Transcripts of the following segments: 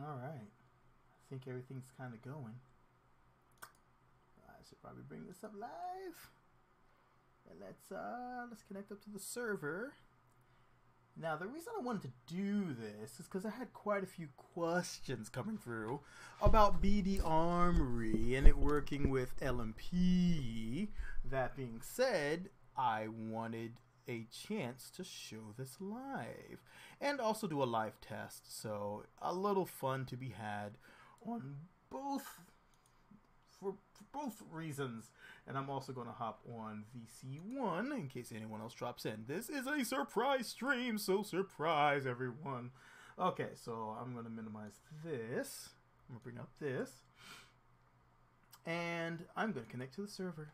All right. I think everything's kind of going. I should probably bring this up live. And let's connect up to the server. Now, the reason I wanted to do this is because I had quite a few questions coming through about BD Armory and it working with LMP. That being said, I wanted a chance to show this live and also do a live test. So a little fun to be had on both for both reasons. And I'm also going to hop on VC1 in case anyone else drops in. This is a surprise stream, so surprise everyone. Okay, so I'm going to minimize this. I'm going to bring up this. And I'm going to connect to the server.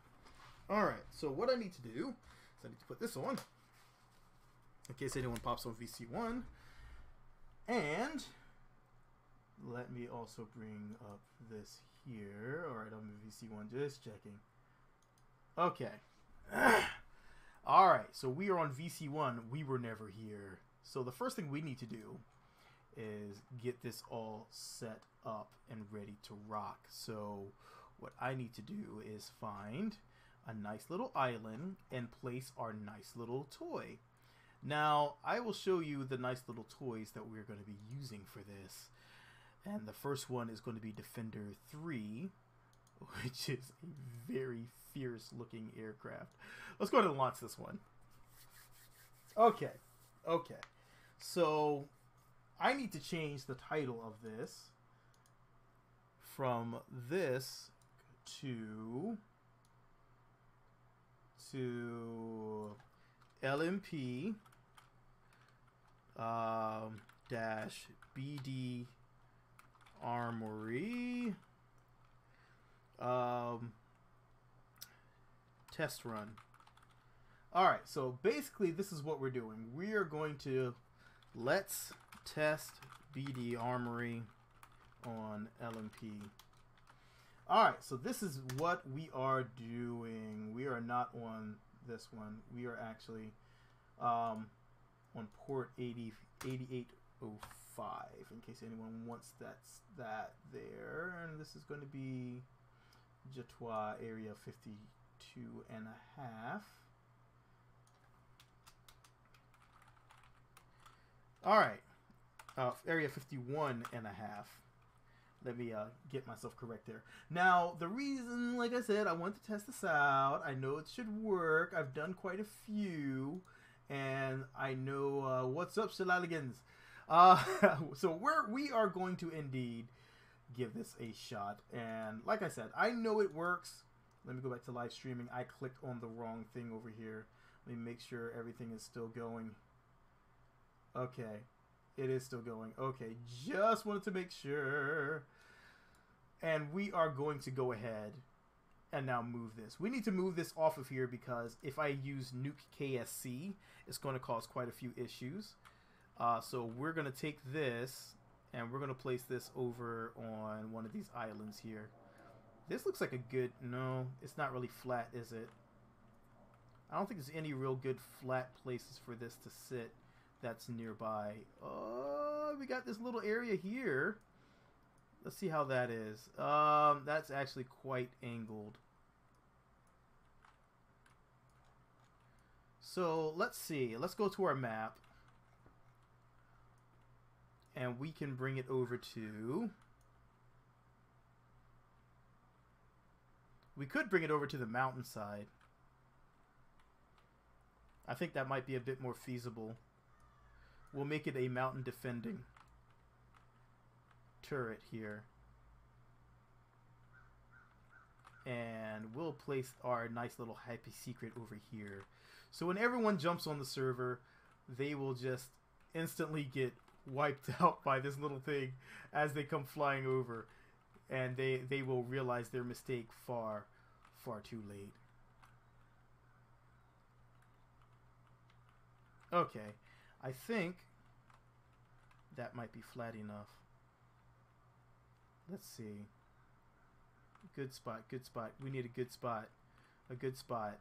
Alright, so what I need to do is I need to put this on in case anyone pops on VC1. And let me also bring up this here. Alright, I'm in VC1, just checking. Okay. Alright, so we are on VC1. We were never here. So the first thing we need to do is get this all set up and ready to rock. So what I need to do is find a nice little island and place our nice little toy. Now, I will show you the nice little toys that we're going to be using for this. And the first one is going to be Defender 3, which is a very fierce looking aircraft. Let's go ahead and launch this one. Okay. So I need to change the title of this from this to LMP dash BD Armory test run. Alright, so basically this is what we're doing. We are going to let's test BD Armory on LMP. Alright, so this is what we are doing. We are not on this one. We are actually on port 8805 in case anyone wants that there. And this is going to be Jatwaa Area 52 and a half. Alright, Area 51 and a half. Let me get myself correct there. Now, the reason, like I said, I want to test this out. I know it should work. I've done quite a few. And I know what's up, shenanigans. So we are going to indeed give this a shot. And like I said, I know it works. Let me go back to live streaming. I clicked on the wrong thing over here. Let me make sure everything is still going. Okay. It is still going. Okay, just wanted to make sure. And we are going to go ahead and now move this. We need to move this off of here because if I use nuke KSC, it's going to cause quite a few issues. So we're going to take this and we're going to place this over on one of these islands here. This looks like a good... No, it's not really flat, is it? I don't think there's any real good flat places for this to sit that's nearby. Oh, we got this little area here. Let's see how that is. That's actually quite angled. So let's see. Let's go to our map. And we can bring it over to... We could bring it over to the mountainside. I think that might be a bit more feasible. We'll make it a mountain defending turret here. And we'll place our nice little happy secret over here. So when everyone jumps on the server, they will just instantly get wiped out by this little thing as they come flying over. And they will realize their mistake far, far too late. Okay. I think that might be flat enough. Let's see. Good spot, good spot. We need a good spot. A good spot.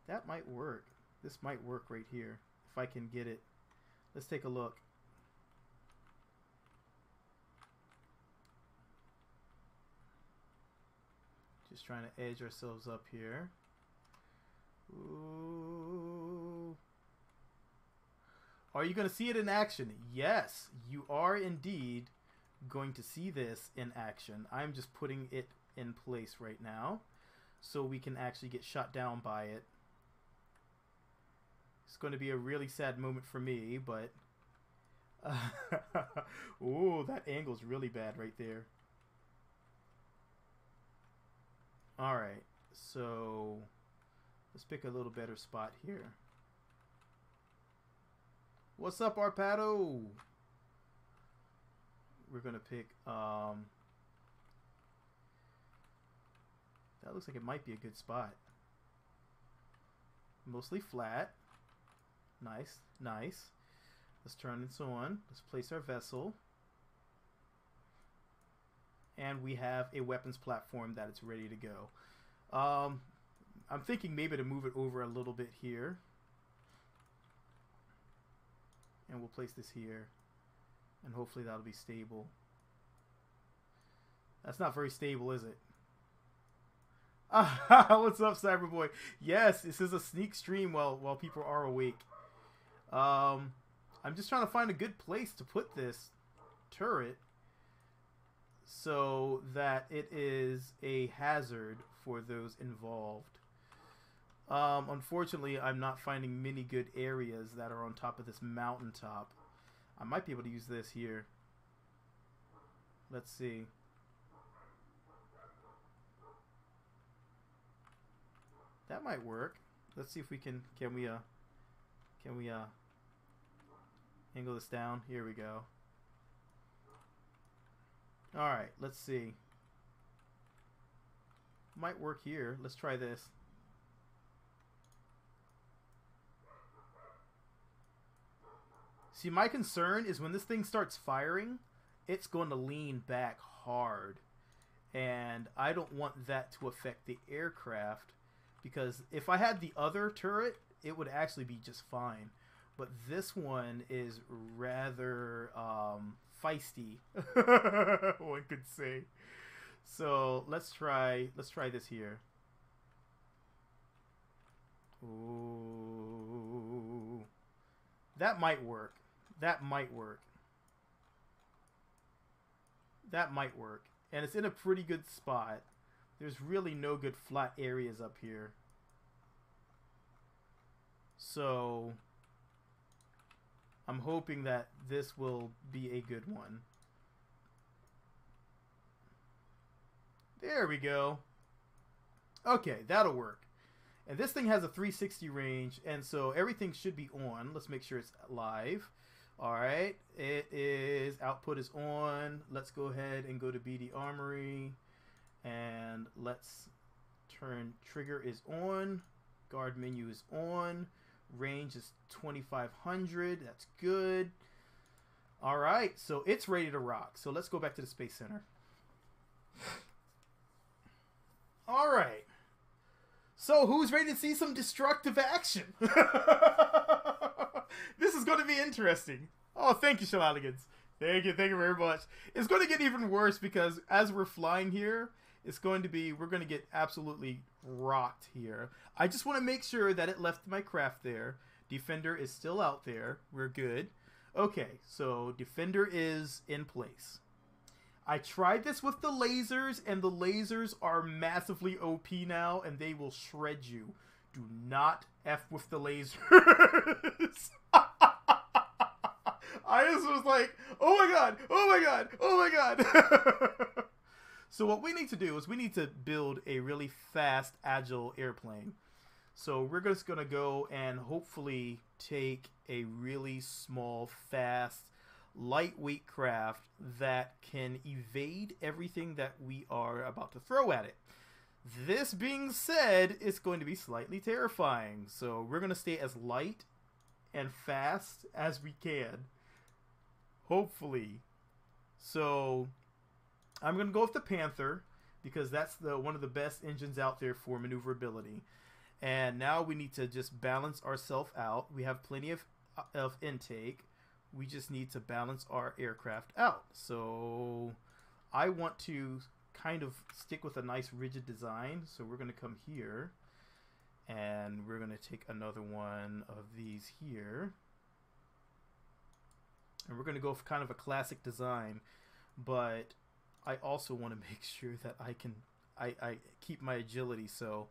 That might work. This might work right here. If I can get it. Let's take a look. Just trying to edge ourselves up here. Ooh. Are you going to see it in action? Yes, you are indeed going to see this in action. I'm just putting it in place right now so we can actually get shot down by it. It's going to be a really sad moment for me, but ooh, that angle's really bad right there. All right, so let's pick a little better spot here. What's up, Arpado? We're gonna pick that looks like it might be a good spot. Mostly flat. Nice, nice. Let's turn this on. Let's place our vessel. And we have a weapons platform that it's ready to go. I'm thinking maybe to move it over a little bit here. And we'll place this here. And hopefully that'll be stable. That's not very stable, is it? What's up, Cyberboy? Yes, this is a sneak stream while people are awake. I'm just trying to find a good place to put this turret so that it is a hazard for those involved. Unfortunately, I'm not finding many good areas that are on top of this mountaintop. I might be able to use this here. Let's see. That might work. Let's see if we can we angle this down? Here we go. All right, let's see. Might work here. Let's try this. See, my concern is when this thing starts firing, it's going to lean back hard. And I don't want that to affect the aircraft, because if I had the other turret, it would actually be just fine. But this one is rather feisty, one could say. So let's try this here. Ooh, that might work. That might work. That might work. And it's in a pretty good spot. There's really no good flat areas up here. So I'm hoping that this will be a good one. There we go. Okay, that'll work. And this thing has a 360 range, and so everything should be on. Let's make sure it's live. All right, it is, output is on. Let's go ahead and go to BD Armory, and let's turn trigger is on. Guard menu is on. Range is 2500. That's good. All right, so it's ready to rock. So let's go back to the Space Center. All right. So who's ready to see some destructive action? This is going to be interesting. Oh, thank you, Shenanigans. Thank you very much. It's going to get even worse because as we're flying here, we're going to get absolutely rocked here. I just want to make sure that it left my craft there. Defender is still out there. We're good. Okay, so Defender is in place. I tried this with the lasers, and the lasers are massively OP now, and they will shred you. Do not F with the lasers. I just was like, oh my god, oh my god, oh my god. So what we need to do is we need to build a really fast, agile airplane. So we're just going to go and hopefully take a really small, fast, lightweight craft that can evade everything that we are about to throw at it. This being said, it's going to be slightly terrifying. So we're going to stay as light and fast as we can. Hopefully. So I'm going to go with the Panther because that's one of the best engines out there for maneuverability. And now we need to just balance ourselves out. We have plenty of intake. We just need to balance our aircraft out. So I want to kind of stick with a nice rigid design. So we're going to come here, and we're going to take another one of these here. And we're going to go for kind of a classic design, but I also want to make sure that I keep my agility. So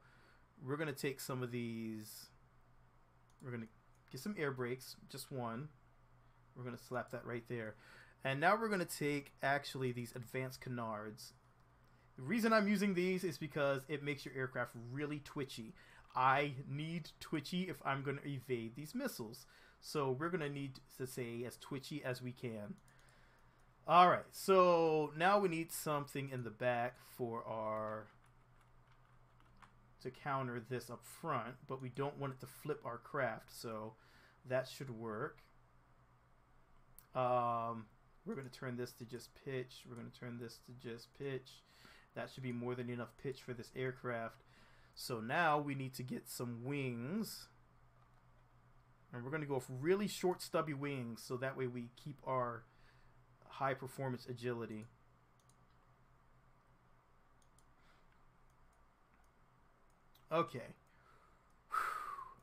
we're going to take some of these. We're going to get some air brakes, just one. We're going to slap that right there. And now we're going to take actually these advanced canards. The reason I'm using these is because it makes your aircraft really twitchy. I need twitchy if I'm going to evade these missiles. So we're going to need to stay as twitchy as we can. Alright, so now we need something in the back for our... to counter this up front, but we don't want it to flip our craft, so that should work. We're going to turn this to just pitch. We're going to turn this to just pitch. That should be more than enough pitch for this aircraft. So now we need to get some wings. And we're going to go with really short, stubby wings, so that way we keep our high performance agility. Okay.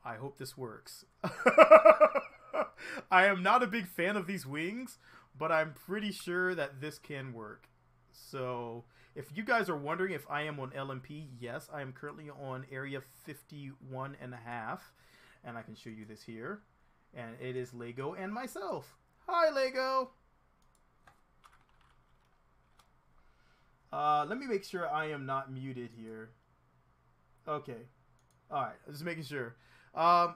I hope this works. I am not a big fan of these wings, but I'm pretty sure that this can work. So if you guys are wondering if I am on LMP, yes, I am currently on area 51.5, and I can show you this here. And it is Lego and myself. Hi, Lego. Let me make sure I am not muted here. Okay. All right. Just making sure.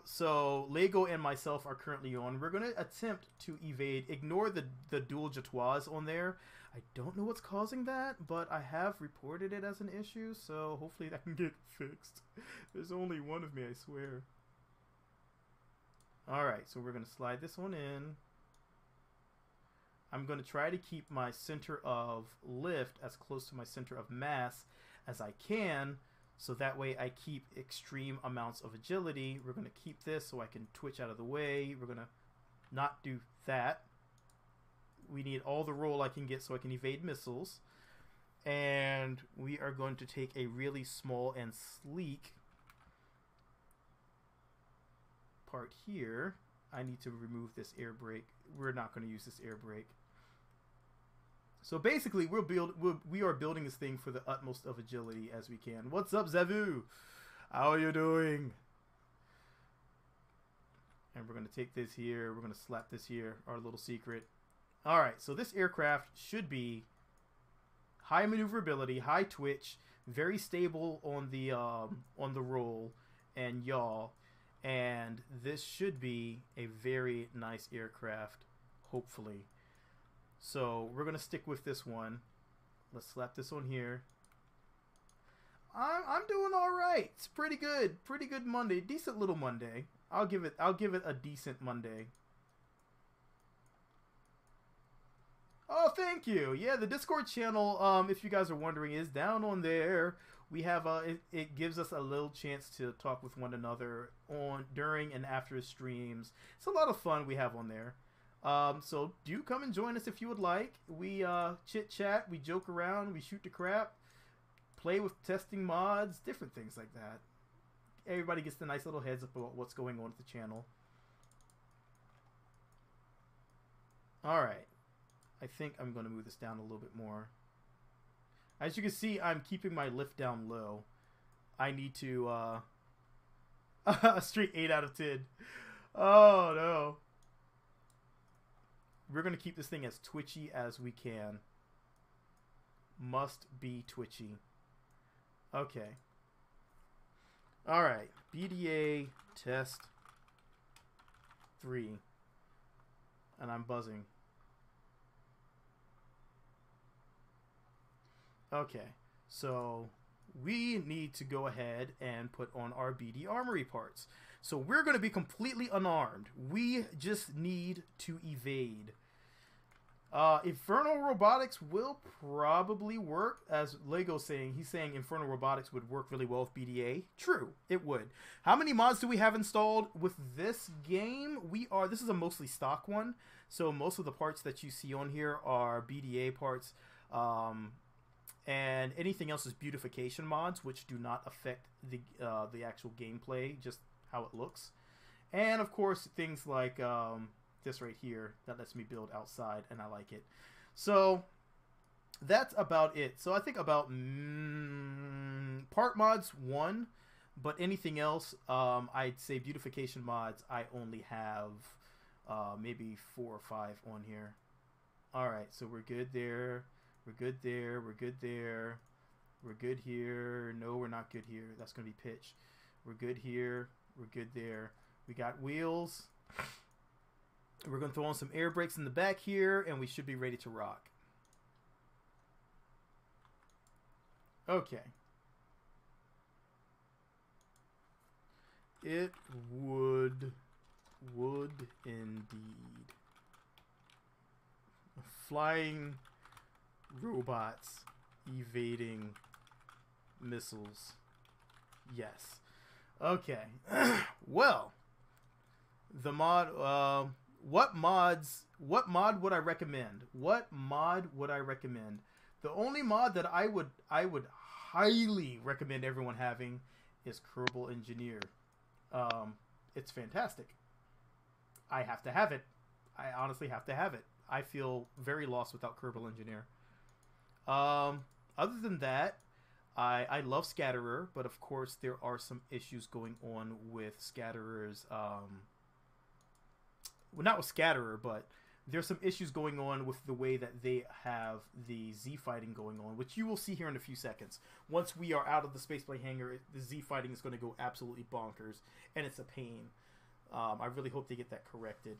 So Lego and myself are currently on. We're going to attempt to evade. Ignore the dual Jatwaas on there. I don't know what's causing that, but I have reported it as an issue, so hopefully that can get fixed. There's only one of me, I swear. Alright, so we're going to slide this one in. I'm going to try to keep my center of lift as close to my center of mass as I can, so that way I keep extreme amounts of agility. We're going to keep this so I can twitch out of the way. We're going to not do that. We need all the roll I can get so I can evade missiles. And we are going to take a really small and sleek part here. I need to remove this air brake. We're not going to use this air brake. So basically, we are building this thing for the utmost of agility as we can. What's up, Zevu? How are you doing? And we're going to take this here. We're going to slap this here, our little secret. All right, so this aircraft should be high maneuverability, high twitch, very stable on the roll and yaw, and this should be a very nice aircraft, hopefully. So we're gonna stick with this one. Let's slap this on here. I'm doing all right. It's pretty good Monday, decent little Monday. I'll give it a decent Monday. Oh, thank you. Yeah, the Discord channel, if you guys are wondering, is down on there. We have it gives us a little chance to talk with one another during and after streams. It's a lot of fun we have on there. So do come and join us if you would like. We chit chat, we joke around, we shoot the crap, play with testing mods, different things like that. Everybody gets the nice little heads up about what's going on at the channel. All right. I think I'm going to move this down a little bit more. As you can see, I'm keeping my lift down low. I need to, a straight 8 out of 10. Oh, no. We're going to keep this thing as twitchy as we can. Must be twitchy. Okay. Alright. BDA test 3. And I'm buzzing. Okay, so we need to go ahead and put on our BD Armory parts. So we're going to be completely unarmed. We just need to evade. Infernal Robotics will probably work, as Lego's saying. He's saying Infernal Robotics would work really well with BDA. True, it would. How many mods do we have installed with this game? This is a mostly stock one, so most of the parts that you see on here are BDA parts. and anything else is beautification mods, which do not affect the actual gameplay, just how it looks. And of course, things like this right here that lets me build outside, and I like it. So that's about it. So I think about part mods 1, but anything else, I'd say beautification mods, I only have maybe 4 or 5 on here. All right, so we're good there. We're good there. We're good there. We're good here. No, we're not good here. That's going to be pitch. We're good here. We're good there. We got wheels. We're going to throw on some air brakes in the back here, and we should be ready to rock. Okay. It would indeed. Flying robots evading missiles. Yes. Okay. Well, the mod. What mod would I recommend? What mod would I recommend? The only mod that I would highly recommend everyone having is Kerbal Engineer. It's fantastic. I have to have it. I honestly have to have it. I feel very lost without Kerbal Engineer. Other than that, I love Scatterer, but of course there are some issues going on with Scatterer's. Well, not with Scatterer, but there's some issues going on with the way that they have the Z fighting going on, which you will see here in a few seconds. Once we are out of the spaceplane hangar, the Z fighting is going to go absolutely bonkers, and it's a pain. I really hope they get that corrected.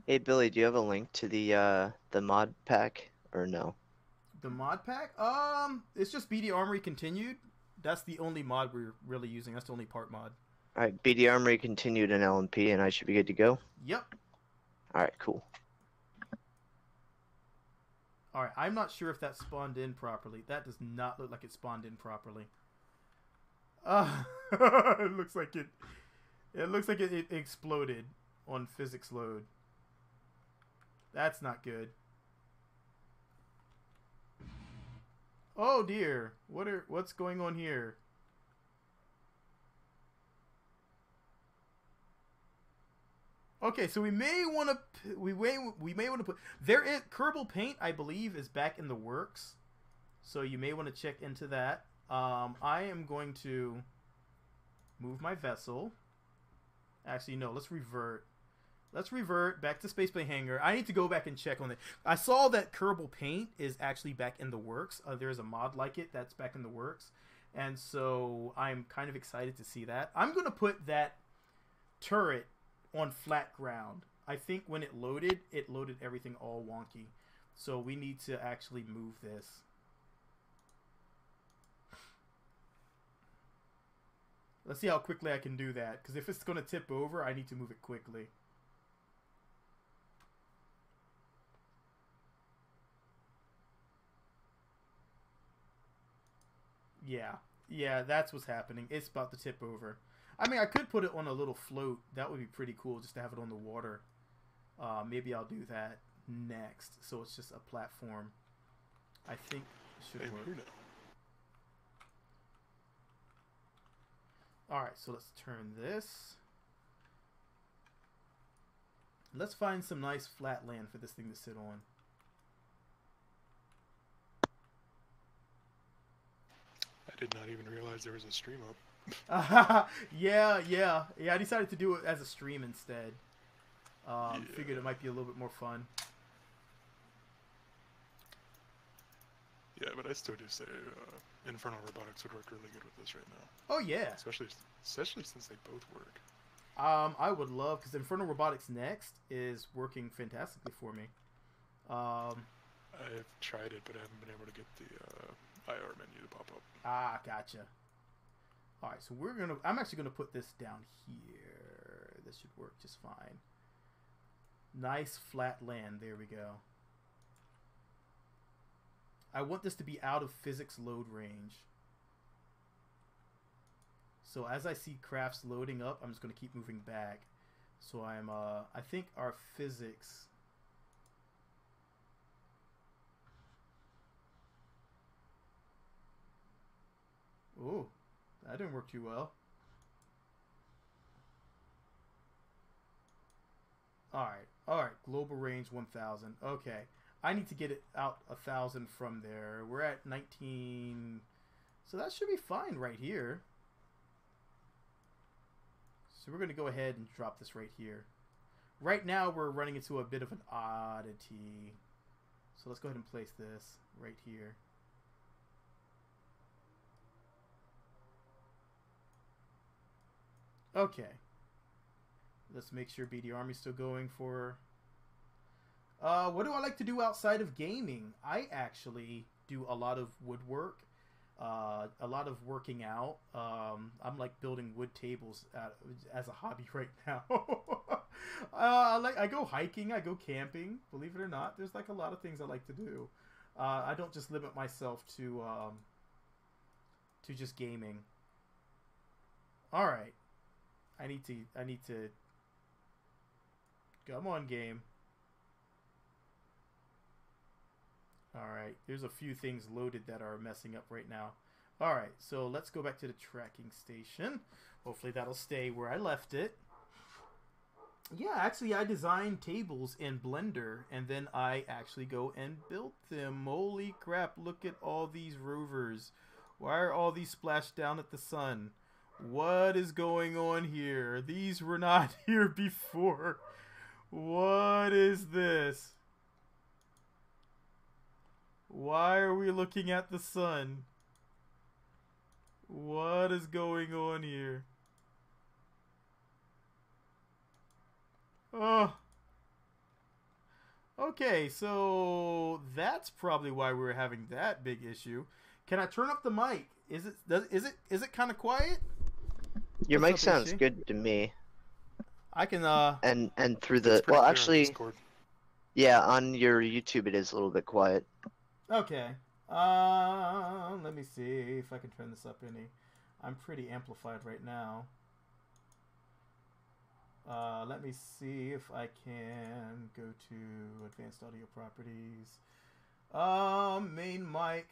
Hey Billy, do you have a link to the mod pack or no? The mod pack? It's just BD Armory Continued. That's the only mod we're really using. That's the only part mod. Alright, BD Armory Continued in LMP, and I should be good to go? Yep. Alright, cool. Alright, I'm not sure if that spawned in properly. That does not look like it spawned in properly. It looks like it exploded on physics load. That's not good. Oh dear. What's going on here? Okay, so we may want to put there is Kerbal Paint, I believe, is back in the works. So you may want to check into that. I am going to move my vessel. Actually, no, let's revert. Let's revert back to Spaceplane Hangar. I need to go back and check on it. I saw that Kerbal Paint is actually back in the works. There's a mod like it that's back in the works. And so I'm kind of excited to see that. I'm going to put that turret on flat ground. I think when it loaded everything all wonky. So we need to actually move this. Let's see how quickly I can do that. Because if it's going to tip over, I need to move it quickly. Yeah, that's what's happening. It's about to tip over. I mean, I could put it on a little float. That would be pretty cool, just to have it on the water. Maybe I'll do that next. So it's just a platform. I think it should work. Alright, so let's turn this. Let's find some nice flat land for this thing to sit on. I did not even realize there was a stream up. Yeah, I decided to do it as a stream instead. Figured it might be a little bit more fun. Yeah, but I still do say Infernal Robotics would work really good with this right now. Oh yeah, especially since they both work. I would love, because Infernal Robotics Next is working fantastically for me. I've tried it, but I haven't been able to get the IR menu to pop up. Ah, gotcha. All right, so I'm actually gonna put this down here. This should work just fine. Nice flat land. There we go. I want this to be out of physics load range. So as I see crafts loading up, I'm just gonna keep moving back. So I think our physics. Ooh, that didn't work too well. Alright, global range 1000. Okay, I need to get it out 1000 from there. We're at 19, so that should be fine right here. So we're going to go ahead and drop this right here. Right now we're running into a bit of an oddity. So let's go ahead and place this right here. Okay. Let's make sure BD Army's still going for... what do I like to do outside of gaming? I actually do a lot of woodwork. A lot of working out. I'm like building wood tables as a hobby right now. I go hiking, I go camping. Believe it or not, there's like a lot of things I like to do. I don't just limit myself to just gaming. All right, I need to. Come on, game. Alright, there's a few things loaded that are messing up right now. Alright, so let's go back to the tracking station. Hopefully that'll stay where I left it. Yeah, actually I designed tables in Blender, and then I actually go and built them. Holy crap, look at all these rovers. Why are all these splashed down at the sun? What is going on here? These were not here before. What is this? Why are we looking at the sun? What is going on here? Oh. Okay, so that's probably why we're having that big issue. Can I turn up the mic? Is it kind of quiet? Your mic sounds good to me. I can and through the well actually yeah, on your YouTube it is a little bit quiet. Okay. Let me see if I can turn this up any. I'm pretty amplified right now. Let me see if I can go to advanced audio properties. Main mic.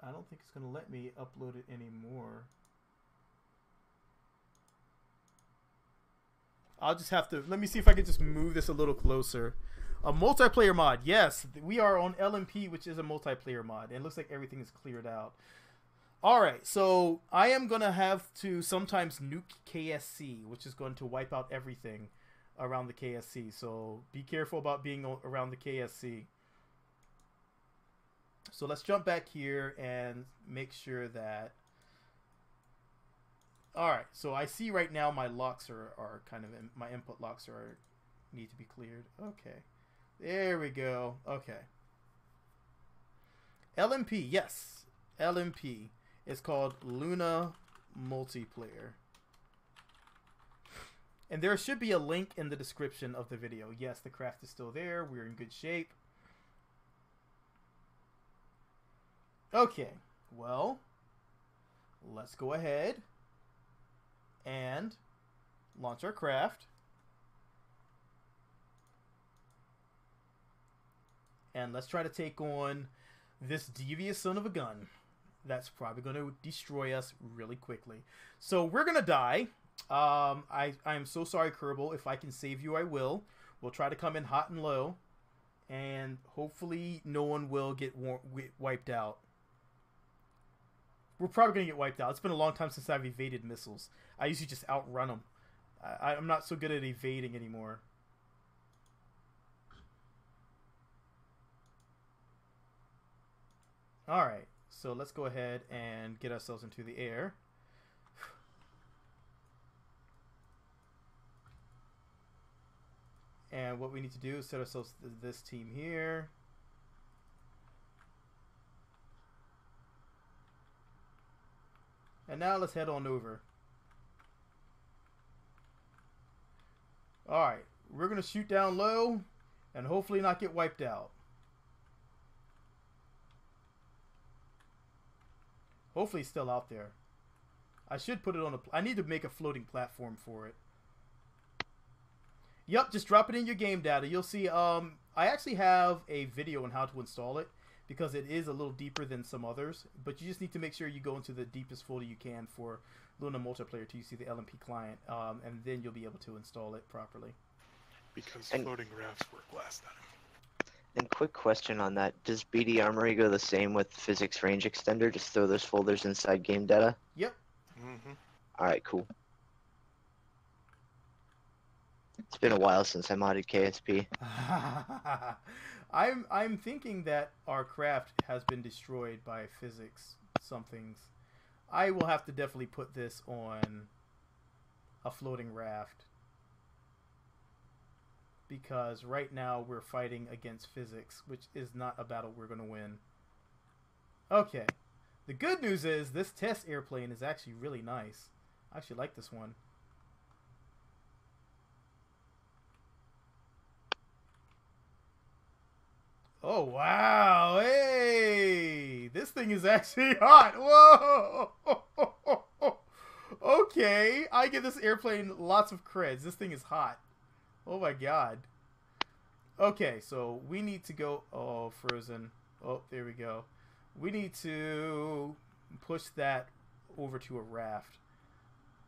I don't think it's gonna let me upload it anymore. I'll just have to, let me see if I can just move this a little closer. A multiplayer mod. Yes, we are on LMP, which is a multiplayer mod. And it looks like everything is cleared out. Alright, so I am going to have to sometimes nuke KSC, which is going to wipe out everything around the KSC. So be careful about being around the KSC. So let's jump back here and make sure that... Alright, so I see right now my locks are kind of, my input locks need to be cleared. Okay. There we go. Okay. LMP, yes. LMP. It's called Luna Multiplayer. And there should be a link in the description of the video. Yes, the craft is still there. We're in good shape. Okay. Well, let's go ahead and launch our craft. And let's try to take on this devious son of a gun that's probably going to destroy us really quickly. So we're going to die. I'm so sorry, Kerbal. If I can save you, I will. We'll try to come in hot and low. And hopefully no one will get wiped out. We're probably going to get wiped out. It's been a long time since I've evaded missiles. I usually just outrun them. I'm not so good at evading anymore. Alright, so let's go ahead and get ourselves into the air. And what we need to do is set ourselves this team here. And now let's head on over. Alright, we're going to shoot down low and hopefully not get wiped out. Hopefully it's still out there. I should put it on a... I need to make a floating platform for it. Yep, just drop it in your game data. You'll see, I actually have a video on how to install it, because it is a little deeper than some others. But you just need to make sure you go into the deepest folder you can for Luna Multiplayer till you see the LMP client, and then you'll be able to install it properly. Because floating rafts work last time. And quick question on that. Does BD Armory go the same with Physics Range Extender? Just throw those folders inside game data? Yep. Mm-hmm. Alright, cool. It's been a while since I modded KSP. I'm thinking that our craft has been destroyed by physics somethings. I will have to definitely put this on a floating raft. Because right now we're fighting against physics, which is not a battle we're going to win. Okay. The good news is this test airplane is actually really nice. I actually like this one. Oh, wow. Hey! This thing is actually hot. Whoa! Okay. I give this airplane lots of creds. This thing is hot. Oh my god. Okay, so we need to go... Oh, frozen. Oh, there we go. We need to push that over to a raft.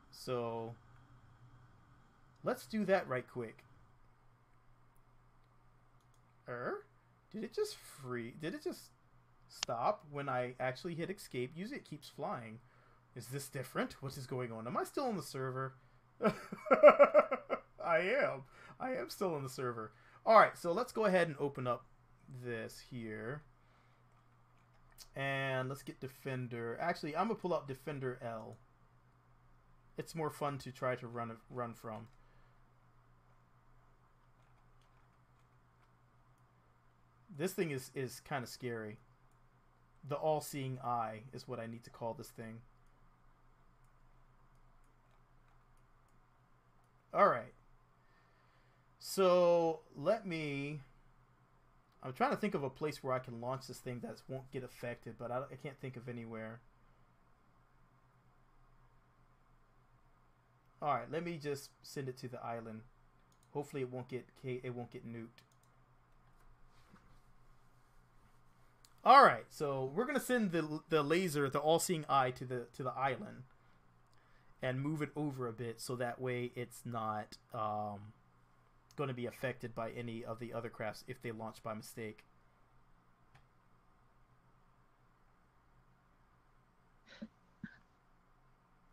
So, let's do that right quick. Did it just Did it just stop when I actually hit escape? Usually it keeps flying. Is this different? What is going on? Am I still on the server? I am still on the server. Alright, so let's go ahead and open up this here. And let's get Defender. Actually, I'm going to pull up Defender L. It's more fun to try to run from. This thing is kind of scary. The all-seeing eye is what I need to call this thing. Alright. So, I'm trying to think of a place where I can launch this thing that won't get affected, but I can't think of anywhere. Alright, let me just send it to the island. Hopefully it won't get nuked. Alright, so we're gonna send the laser, the all-seeing eye, to the island. And move it over a bit so that way it's not going to be affected by any of the other crafts if they launch by mistake.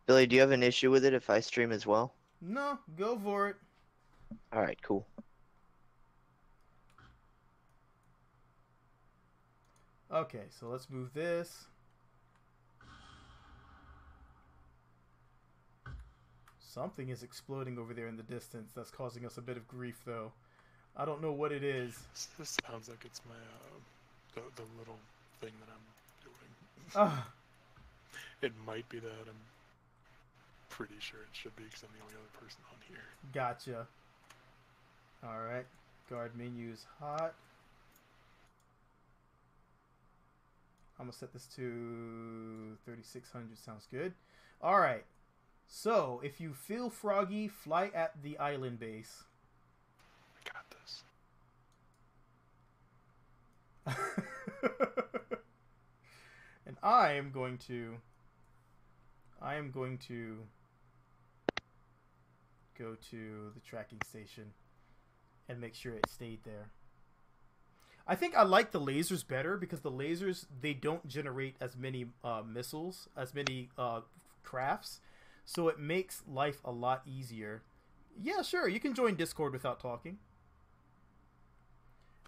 Billy, do you have an issue with it if I stream as well? No, go for it. Alright, cool. Okay, so let's move this. Something is exploding over there in the distance. That's causing us a bit of grief, though. I don't know what it is. This sounds like it's my the little thing that I'm doing. It might be that. I'm pretty sure it should be because I'm the only other person on here. Gotcha. All right. Guard menus hot. I'm gonna set this to 3600. Sounds good. All right. So, if you feel froggy, fly at the island base. I got this. And I am going to go to the tracking station and make sure it stayed there. I think I like the lasers better because the lasers, they don't generate as many missiles, as many crafts. So it makes life a lot easier. Yeah, sure. You can join Discord without talking.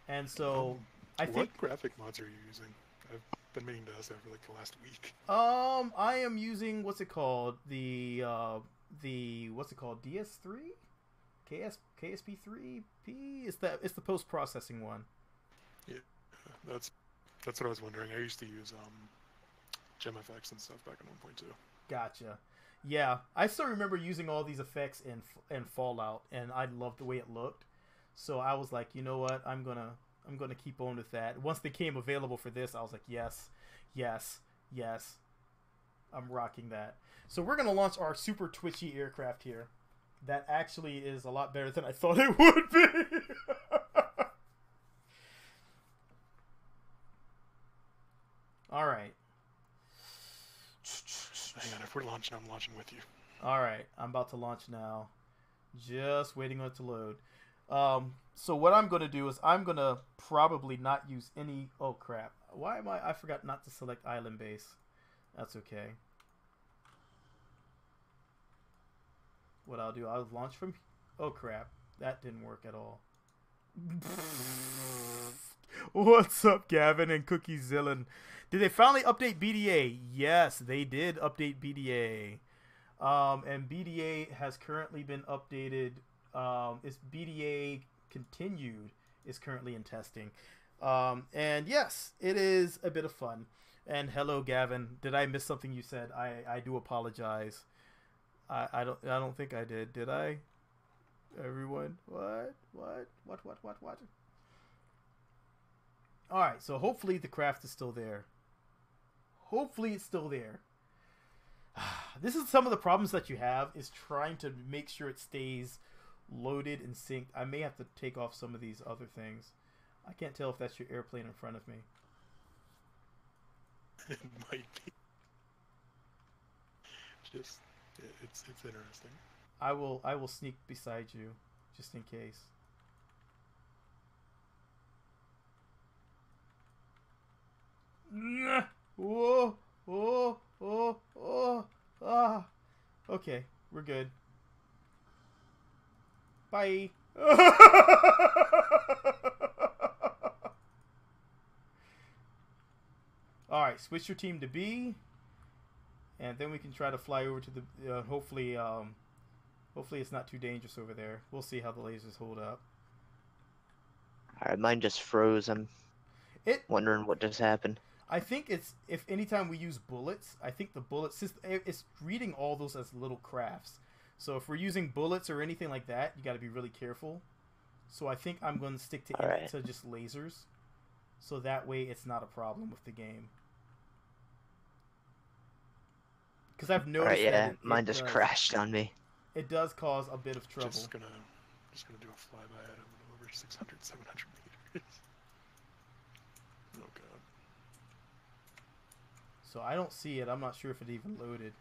And so, I think... What graphic mods are you using? I've been meaning to ask that for like the last week. I am using, what's it called? What's it called? DS3? KSP3P? It's the post-processing one. Yeah, that's what I was wondering. I used to use GemFX and stuff back in 1.2. Gotcha. Yeah, I still remember using all these effects in Fallout, and I loved the way it looked. So I was like, you know what? I'm gonna keep on with that. Once they came available for this, I was like, yes, yes, yes. I'm rocking that. So we're gonna launch our super twitchy aircraft here. That actually is a lot better than I thought it would be. All right. Hang on, if we're launching, I'm launching with you. All right. I'm about to launch now. Just waiting on it to load. So what I'm going to do is I'm going to probably not use any... Oh, crap. Why am I forgot not to select island base. That's okay. What I'll do, I'll launch from... Oh, crap. That didn't work at all. What's up, Gavin and Cookie Zillin? Did they finally update BDA? Yes, they did update BDA. And BDA has currently been updated. It's BDA continued is currently in testing. And yes, it is a bit of fun. And hello, Gavin. Did I miss something you said? I do apologize. I don't think I did. Did I? Everyone, what? All right. So hopefully the craft is still there. Hopefully it's still there. This is some of the problems that you have is trying to make sure it stays loaded and synced. I may have to take off some of these other things. I can't tell if that's your airplane in front of me. It might be. Just, it's interesting. I will sneak beside you, just in case. Whoa! Ah! Okay, we're good. Bye. All right, switch your team to B, and then we can try to fly over to the. Hopefully it's not too dangerous over there. We'll see how the lasers hold up. Alright, mine just froze. I'm wondering what just happened. I think it's if anytime we use bullets, I think the bullets it's reading all those as little crafts. So if we're using bullets or anything like that, you got to be really careful. So I think I'm going to stick to just lasers, so that way it's not a problem with the game. Because I've noticed that mine just crashed on me. It does cause a bit of trouble. Just gonna do a flyby at him over 600, 700 meters. Oh god. So I don't see it. I'm not sure if it even loaded.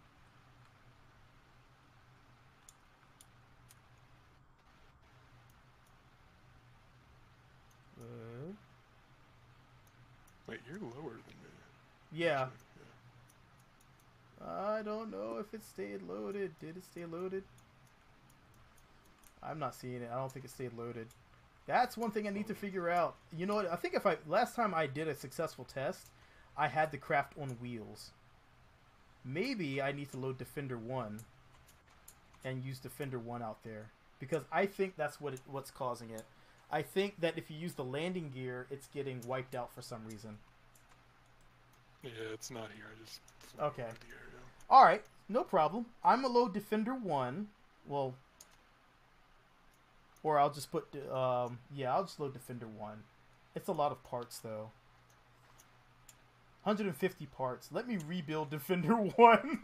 Wait, you're lower than me. Yeah. Actually, yeah. I don't know if it stayed loaded. Did it stay loaded? I'm not seeing it. I don't think it stayed loaded. That's one thing I need to figure out. You know what? I think last time I did a successful test, I had the craft on wheels. Maybe I need to load Defender 1 and use Defender 1 out there, because I think that's what's causing it. I think that if you use the landing gear, it's getting wiped out for some reason. Yeah, it's not here. I just flew okay. over the area. All right, no problem. I'm gonna load Defender 1. Well, or I'll just put I'll just load Defender 1. It's a lot of parts though. 150 parts. Let me rebuild Defender 1.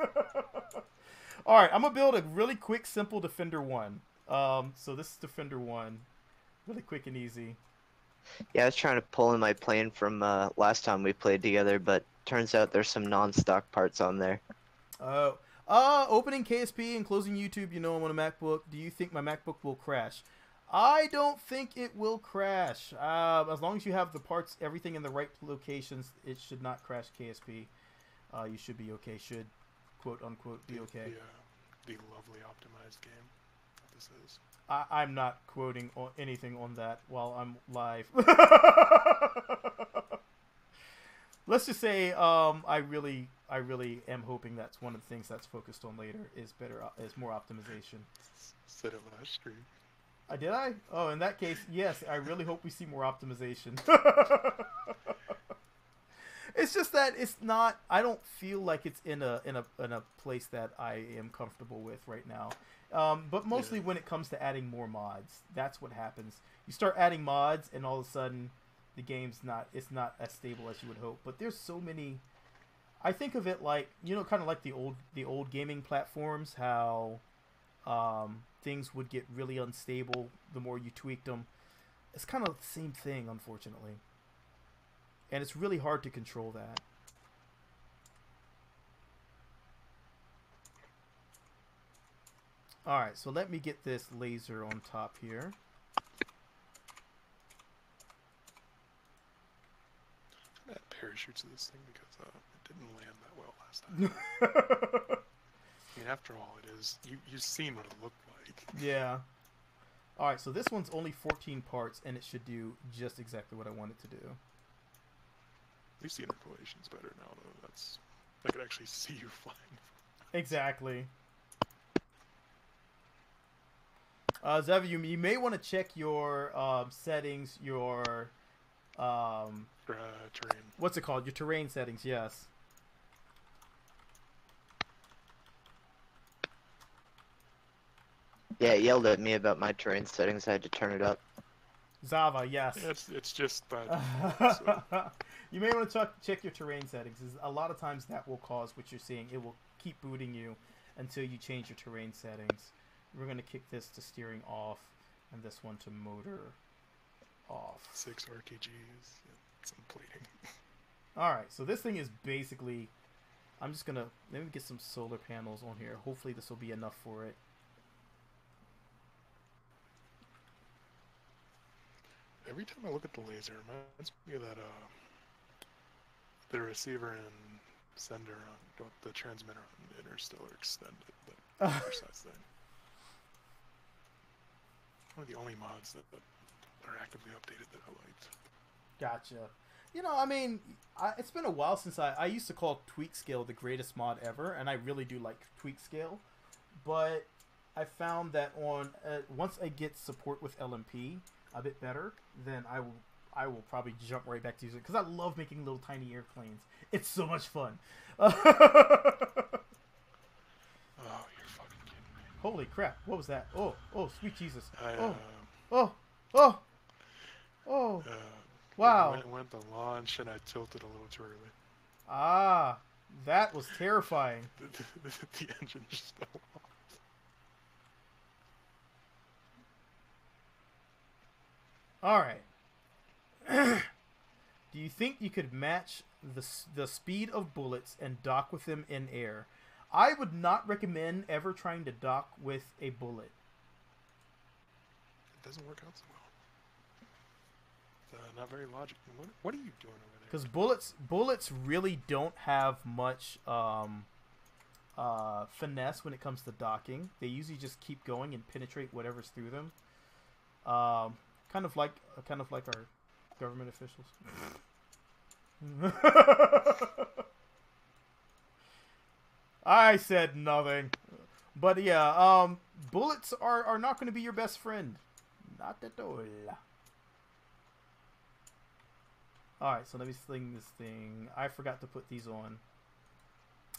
All right, I'm gonna build a really quick, simple Defender 1. So this is Defender 1. Really quick and easy. Yeah, I was trying to pull in my plane from last time we played together, but turns out there's some non-stock parts on there. Opening KSP and closing YouTube, you know I'm on a MacBook. Do you think my MacBook will crash? I don't think it will crash. As long as you have the parts, everything in the right locations, it should not crash KSP. You should be okay. Should, quote unquote, be okay. The lovely optimized game that this is. I'm not quoting anything on that while I'm live. Let's just say I really am hoping that's one of the things that's focused on later is more optimization. Said it last stream. Did I? Oh, in that case, yes. I really hope we see more optimization. It's just that it's not. I don't feel like it's in a place that I am comfortable with right now. But mostly when it comes to adding more mods, that's what happens. You start adding mods, and all of a sudden, the game's not as stable as you would hope. But there's so many. I think of it like, you know, kind of like the old gaming platforms, how things would get really unstable the more you tweaked them. It's kind of the same thing, unfortunately, and it's really hard to control that. Alright, so let me get this laser on top here. I had parachutes of this thing because it didn't land that well last time. I mean, after all, it is. You've seen what it looked like. Yeah. Alright, so this one's only 14 parts, and it should do just exactly what I want it to do. At least the interpolation's better now, though. That's... I could actually see you flying. Exactly. Zev, you may want to check your settings, your... terrain. What's it called? Your terrain settings, yes. Yeah, it yelled at me about my terrain settings. I had to turn it up. Zava, yes. Yeah, it's just bad. So. You may want to check your terrain settings. A lot of times that will cause what you're seeing. It will keep booting you until you change your terrain settings. We're going to kick this to steering off and this one to motor off. 6 RTGs, yeah, some plating. Alright, so this thing is basically... I'm just going to... Let me get some solar panels on here. Hopefully this will be enough for it. Every time I look at the laser, it reminds me of that, the receiver and sender on the transmitter on Interstellar Extended, the exercise thing. One of the only mods that are actively updated that I liked. Gotcha. You know, I mean, it's been a while since I used to call Tweak Scale the greatest mod ever, and I really do like Tweak Scale, but I found that on once I get support with LMP a bit better, then I will probably jump right back to using it because I love making little tiny airplanes. It's so much fun. Oh, you're fucking kidding me. Holy crap! What was that? Oh, sweet Jesus! I, Wow! Went to launch and I tilted a little too early. Ah, that was terrifying. The engine just fell off. All right. Do you think you could match the speed of bullets and dock with them in air? I would not recommend ever trying to dock with a bullet. It doesn't work out so well. Not very logical. What are you doing over there? Because bullets really don't have much finesse when it comes to docking. They usually just keep going and penetrate whatever's through them. Kind of like our government officials. I said nothing. But yeah, bullets are not going to be your best friend. Not at all. Alright, so let me sling this thing. I forgot to put these on.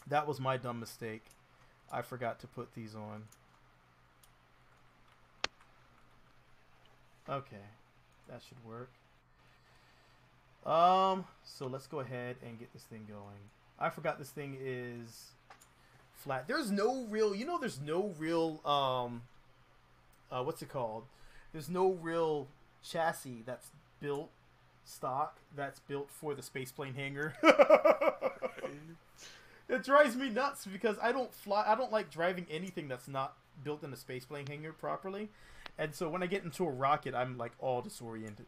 That was my dumb mistake. I forgot to put these on. Okay. That should work. So let's go ahead and get this thing going. I forgot this thing is flat. There's no real, there's no real, what's it called? There's no real chassis that's built stock that's built for the spaceplane hangar. It drives me nuts because I don't like driving anything that's not built in a spaceplane hangar properly. And so when I get into a rocket, I'm like all disoriented.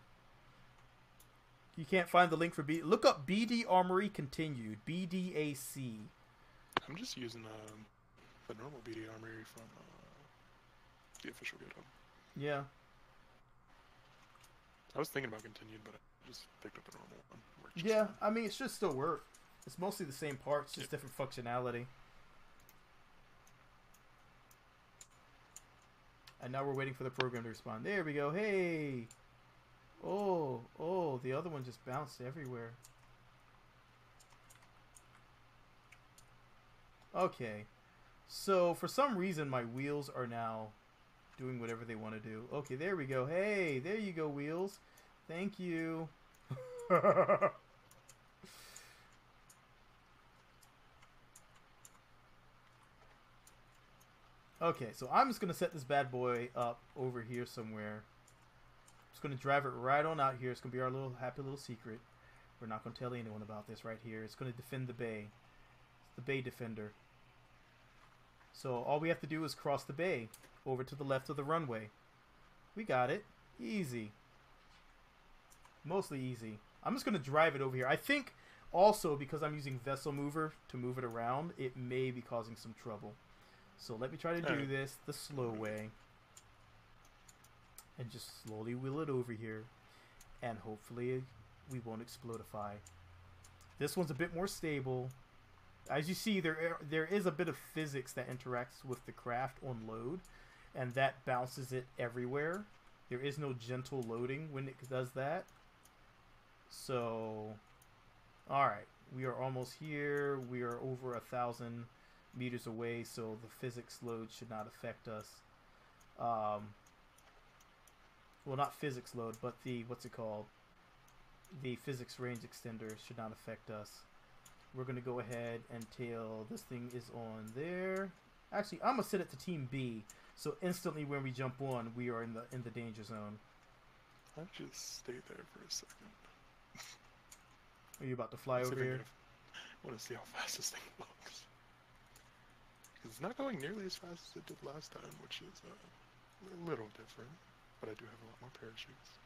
You can't find the link for look up BD Armory Continued. BDAC. I'm just using the normal BD Armory from the official GitHub. Yeah. I was thinking about Continued, but I just picked up the normal one. Yeah, I mean, it should still work. It's mostly the same parts, just different functionality. And now we're waiting for the program to respond. There we go. Hey! Oh, the other one just bounced everywhere. Okay. So, for some reason, my wheels are now doing whatever they want to do. Okay, there we go. Hey, there you go, wheels. Thank you. Okay, so I'm just going to set this bad boy up over here somewhere. Just going to drive it right on out here. It's going to be our little happy little secret. We're not going to tell anyone about this right here. It's going to defend the bay. It's the bay defender. So all we have to do is cross the bay over to the left of the runway. We got it. Easy. Mostly easy. I'm just going to drive it over here. I think also because I'm using Vessel Mover to move it around, it may be causing some trouble. So let me try to do this the slow way. And just slowly wheel it over here. And hopefully we won't explodify. This one's a bit more stable. As you see, there is a bit of physics that interacts with the craft on load. And that bounces it everywhere. There is no gentle loading when it does that. So, alright. We are almost here. We are over 1,000 meters away. So the physics load should not affect us. Well, not physics load, but the, what's it called? The physics range extender should not affect us. We're going to go ahead and tail. This thing is on there. Actually, I'm going to set it to Team B. So instantly when we jump on, we are in the danger zone. I'll just stay there for a second. Are you about to fly over here? I want to see how fast this thing looks. It's not going nearly as fast as it did last time, which is a little different. But I do have a lot more parachutes.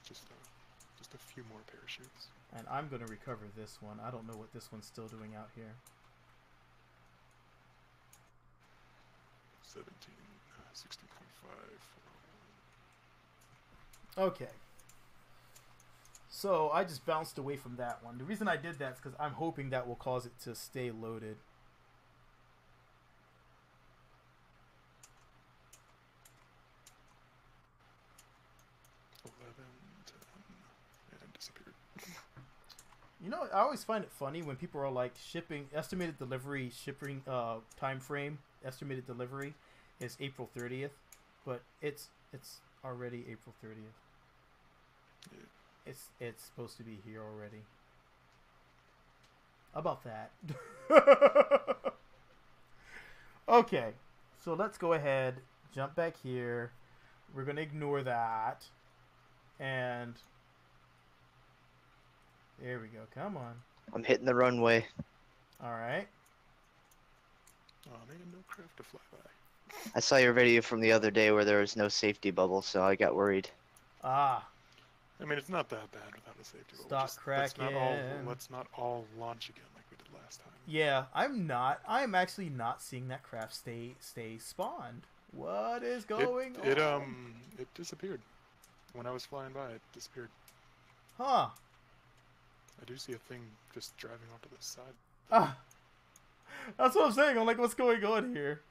Just a few more parachutes. And I'm going to recover this one. I don't know what this one's still doing out here. 17, 16.5. Okay. So I just bounced away from that one. The reason I did that is because I'm hoping that will cause it to stay loaded. You know, I always find it funny when people are like estimated delivery time frame, estimated delivery is April 30th, but it's already April 30th. Yeah. It's supposed to be here already. How about that? Okay, so let's go ahead, jump back here. We're gonna ignore that, and there we go. Come on. I'm hitting the runway. All right. Oh man, no craft to fly by. I saw your video from the other day where there was no safety bubble, so I got worried. Ah. I mean, it's not that bad without a safety bubble. Stop cracking. Let's not all launch again like we did last time. Yeah, I'm actually not seeing that craft stay spawned. What is going on? It disappeared. When I was flying by, it disappeared. Huh. I do see a thing just driving off to the side. Ah. That's what I'm saying. I'm like, what's going on here?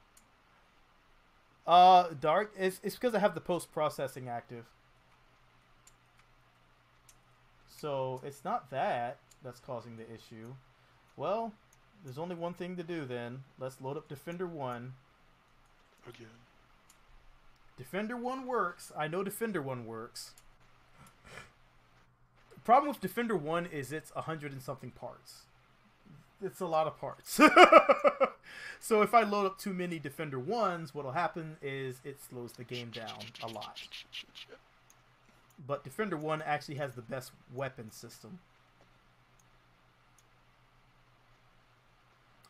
Dark. It's because I have the post-processing active. So it's not that's causing the issue. Well, there's only one thing to do then. Let's load up Defender 1. Again. Defender 1 works. I know Defender 1 works. The problem with Defender 1 is it's 100 and something parts. It's a lot of parts. So if I load up too many Defender 1s, what'll happen is it slows the game down a lot. But Defender 1 actually has the best weapon system.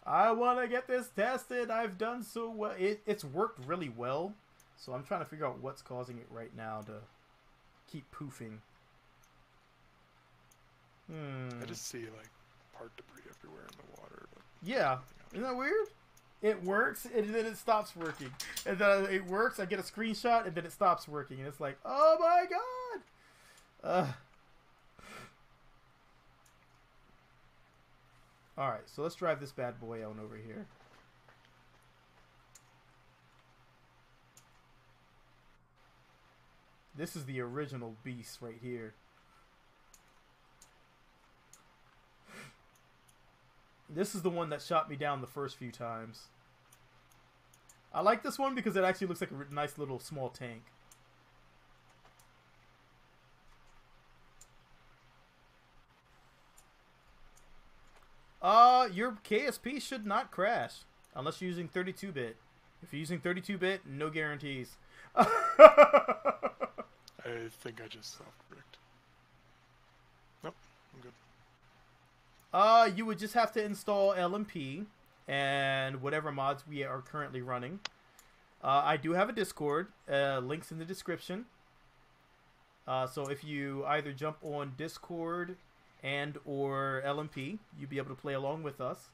I want to get this tested. I've done so well. It's worked really well. So I'm trying to figure out what's causing it right now to keep poofing. I just see like part debris everywhere in the water. But yeah, isn't that weird? It works and then it stops working, and then it works. I get a screenshot and then it stops working, and it's like, oh my god. All right, so let's drive this bad boy on over here. This is the original beast right here. This is the one that shot me down the first few times. I like this one because it actually looks like a nice little small tank. Your KSP should not crash unless you're using 32-bit. If you're using 32-bit, no guarantees. I think I just soft-bricked. Nope, I'm good. You would just have to install LMP and whatever mods we are currently running. I do have a Discord. Links in the description. So if you either jump on Discord and or LMP, you'll be able to play along with us.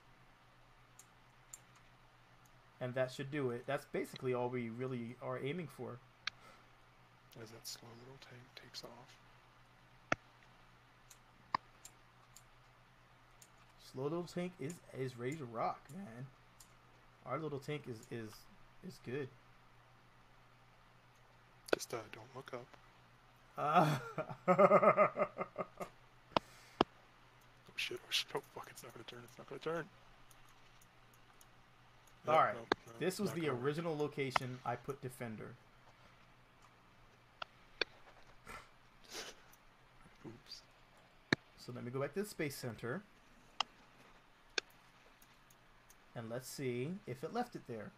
And that should do it. That's basically all we really are aiming for. As that slow little tank takes off. Slow little tank is ready to rock, man. Our little tank is good. Just don't look up. Oh shit, oh fuck, it's not gonna turn, it's not gonna turn. Alright, No, this was not the gonna work. original location I put Defender. Oops. So let me go back to the Space Center. And let's see if it left it there.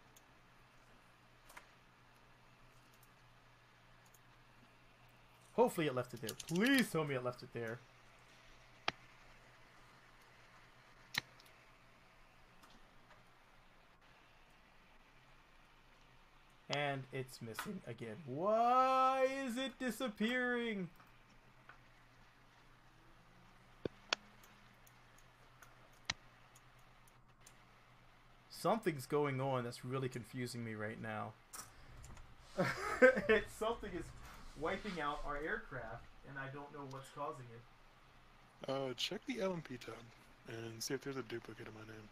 Hopefully it left it there. Please tell me it left it there. And it's missing again. Why is it disappearing? Something's going on that's really confusing me right now. Something is wiping out our aircraft, and I don't know what's causing it. Check the LMP tab and see if there's a duplicate of my name.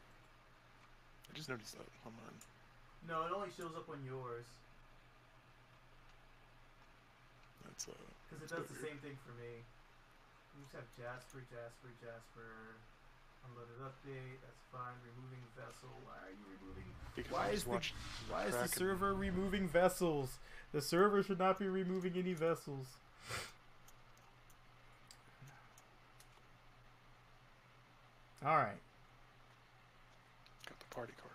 I just noticed that on mine. No, it only shows up on yours. That's Because it does the same thing for me. We just have Jasper. Unloaded update. That's fine. Removing vessel. Why are you removing? Because Why I is just watched Why is the Kraken. server removing vessels? The server should not be removing any vessels. All right. Got the party car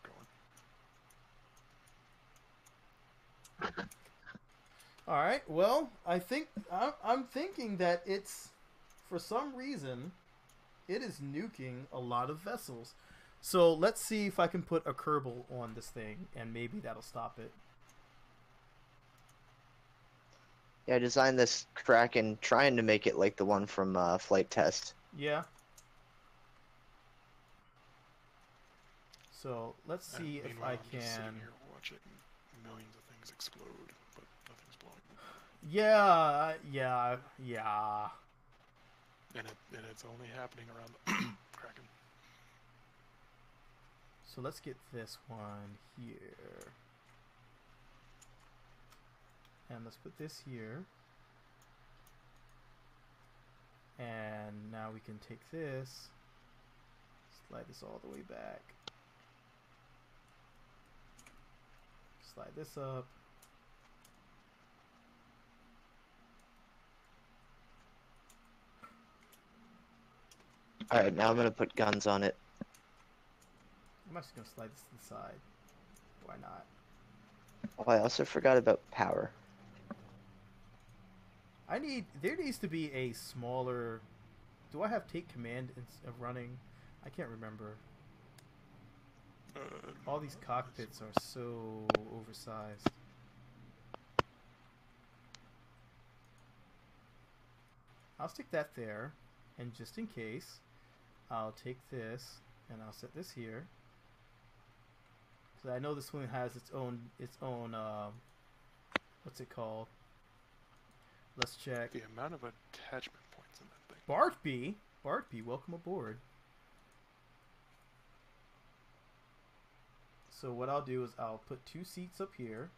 going. All right. Well, I'm thinking that it's, for some reason, it is nuking a lot of vessels. So let's see if I can put a Kerbal on this thing, and maybe that'll stop it. Yeah, I designed this Kraken trying to make it like the one from Flight Test. Yeah. So let's see if Meanwhile, I I'm just sitting can. here watching millions of things explode, but nothing's blowing. Yeah. And it's only happening around the Kraken. So let's get this one here. And let's put this here. And now we can take this, slide this all the way back. Slide this up. Alright, now I'm gonna put guns on it. I'm actually going to slide this to the side. Why not? Oh, I also forgot about power. There needs to be a smaller, do I have take command of running? I can't remember. All these cockpits are so oversized. I'll stick that there, and just in case, I'll take this and I'll set this here. So I know this one has its own what's it called? Let's check. The amount of attachment points in that thing. Bartby, welcome aboard. So what I'll do is I'll put 2 seats up here,